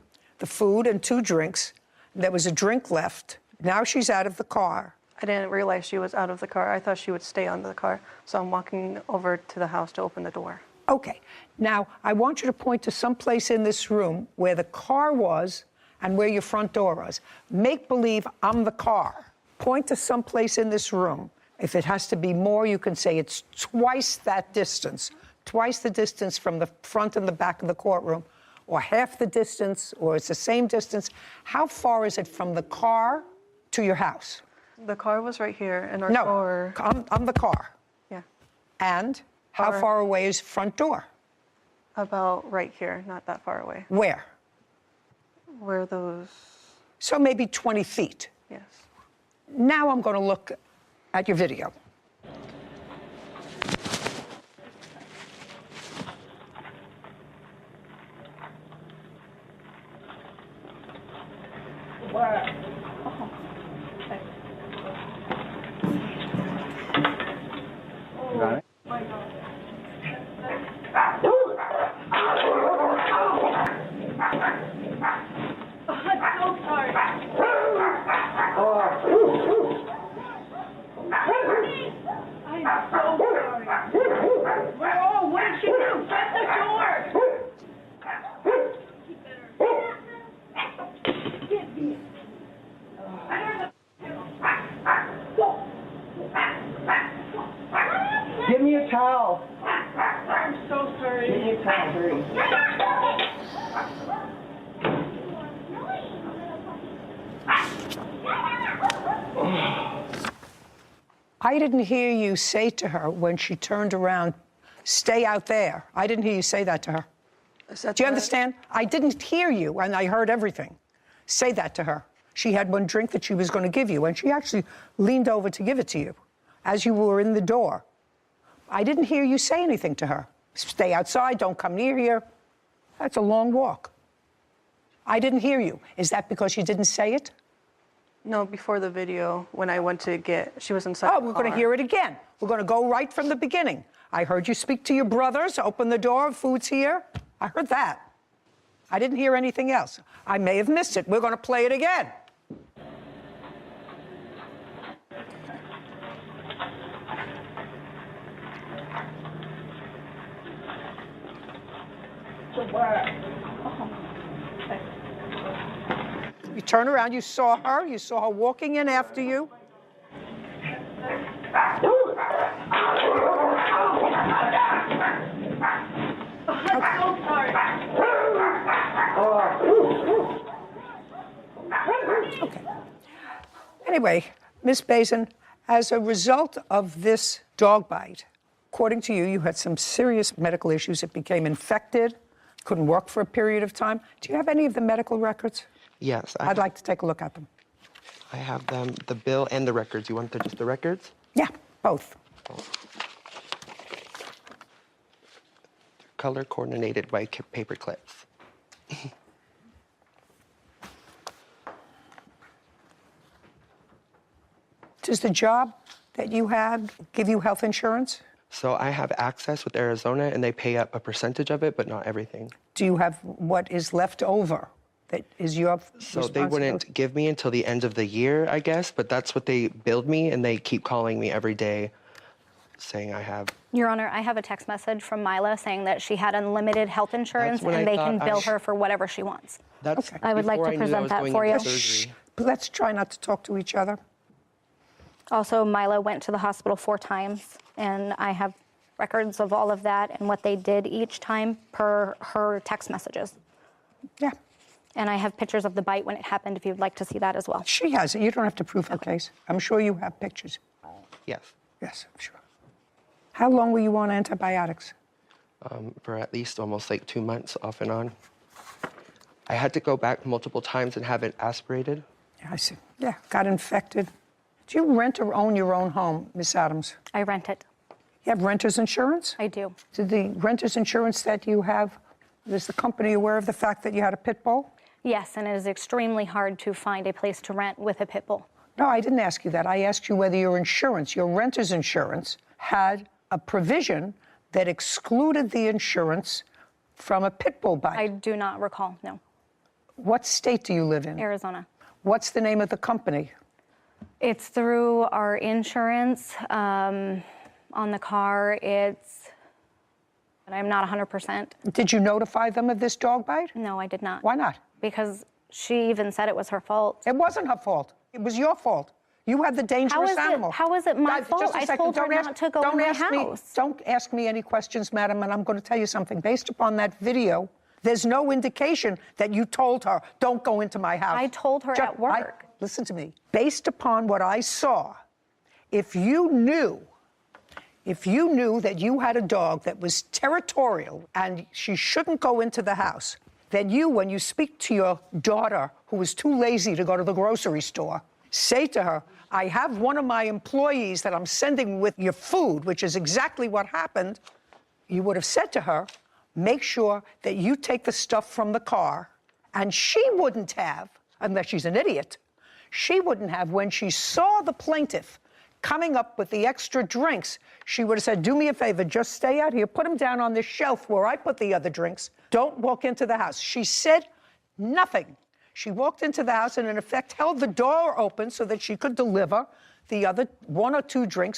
and 2 drinks, there was a drink left, now she's out of the car. I didn't realize she was out of the car. I thought she would stay on the car. So I'm walking over to the house to open the door. Okay. Now, I want you to point to some place in this room where the car was and where your front door was. Make believe I'm the car. Point to some place in this room. If it has to be more, you can say it's twice that distance, twice the distance from the front and the back of the courtroom, or half the distance, or it's the same distance. How far is it from the car to your house? The car was right here, and our No, door. I'm the car. Yeah. And how far away is front door? About right here, not that far away. Where? Where those. So maybe 20 feet. Yes. Now I'm going to look at your video. Got it? Oh, what did she do? Shut the door! Give me a towel. I'm so sorry. Give me a towel, hurry. I didn't hear you say to her when she turned around, stay out there. I didn't hear you say that to her. Do you understand? I didn't hear you, and I heard everything. Say that to her. She had one drink that she was going to give you, and she actually leaned over to give it to you as you were in the door. I didn't hear you say anything to her. Stay outside, don't come near here. That's a long walk. I didn't hear you. Is that because you didn't say it? No, before the video, when I went to get, she was inside. Oh, we're going to hear it again. We're going to go right from the beginning. I heard you speak to your brothers, open the door, food's here. I heard that. I didn't hear anything else. I may have missed it. We're going to play it again. You turn around, you saw her walking in after you. I'm so sorry. Okay. Anyway, Ms. Bazin, as a result of this dog bite, according to you, you had some serious medical issues. It became infected, couldn't work for a period of time. Do you have any of the medical records? Yes. I'd like to take a look at them. I have them, the bill and the records. You want just the records? Yeah, both. Color coordinated by paper clips. Does the job that you had give you health insurance? So I have access with Arizona, and they pay up a percentage of it, but not everything. Do you have what is left over that is your So they wouldn't give me until the end of the year, I guess, but that's what they billed me, and they keep calling me every day saying I have. Your Honor, I have a text message from Mila saying that she had unlimited health insurance and they can bill her for whatever she wants. That's I would like to present that for you. Shh. Let's try not to talk to each other. Also, Mila went to the hospital 4 times, and I have records of all of that and what they did each time per her text messages. Yeah. And I have pictures of the bite when it happened, if you'd like to see that as well. She has it. You don't have to prove her case. I'm sure you have pictures. Yes. Yes, I'm sure. How long were you on antibiotics? For at least almost like 2 months off and on. I had to go back multiple times and have it aspirated. Yeah, I see. Yeah, got infected. Do you rent or own your own home, Miss Adams? I rent it. You have renter's insurance? I do. Did the renter's insurance that you have, is the company aware of the fact that you had a pit bull? Yes, and it is extremely hard to find a place to rent with a pit bull. No, I didn't ask you that. I asked you whether your insurance, your renter's insurance, had a provision that excluded the insurance from a pit bull bite. I do not recall, no. What state do you live in? Arizona. What's the name of the company? It's through our insurance on the car. I'm not 100%. Did you notify them of this dog bite? No, I did not. Why not? Because she even said it was her fault. It wasn't her fault. It was your fault. You had the dangerous animal. How is it my fault? Just a I second. told her Don't not to go in my house. Don't ask me any questions, madam, and I'm going to tell you something. Based upon that video, there's no indication that you told her, don't go into my house. I told her at work. Listen to me. Based upon what I saw, if you knew that you had a dog that was territorial and she shouldn't go into the house, then you, when you speak to your daughter who is too lazy to go to the grocery store, say to her, I have one of my employees that I'm sending with your food, which is exactly what happened. You would have said to her, make sure that you take the stuff from the car. And she wouldn't have, unless she's an idiot, she wouldn't have, when she saw the plaintiff coming up with the extra drinks, she would have said, do me a favor, just stay out here, put them down on the shelf where I put the other drinks. Don't walk into the house. She said nothing. She walked into the house and, in effect, held the door open so that she could deliver the other 1 or 2 drinks.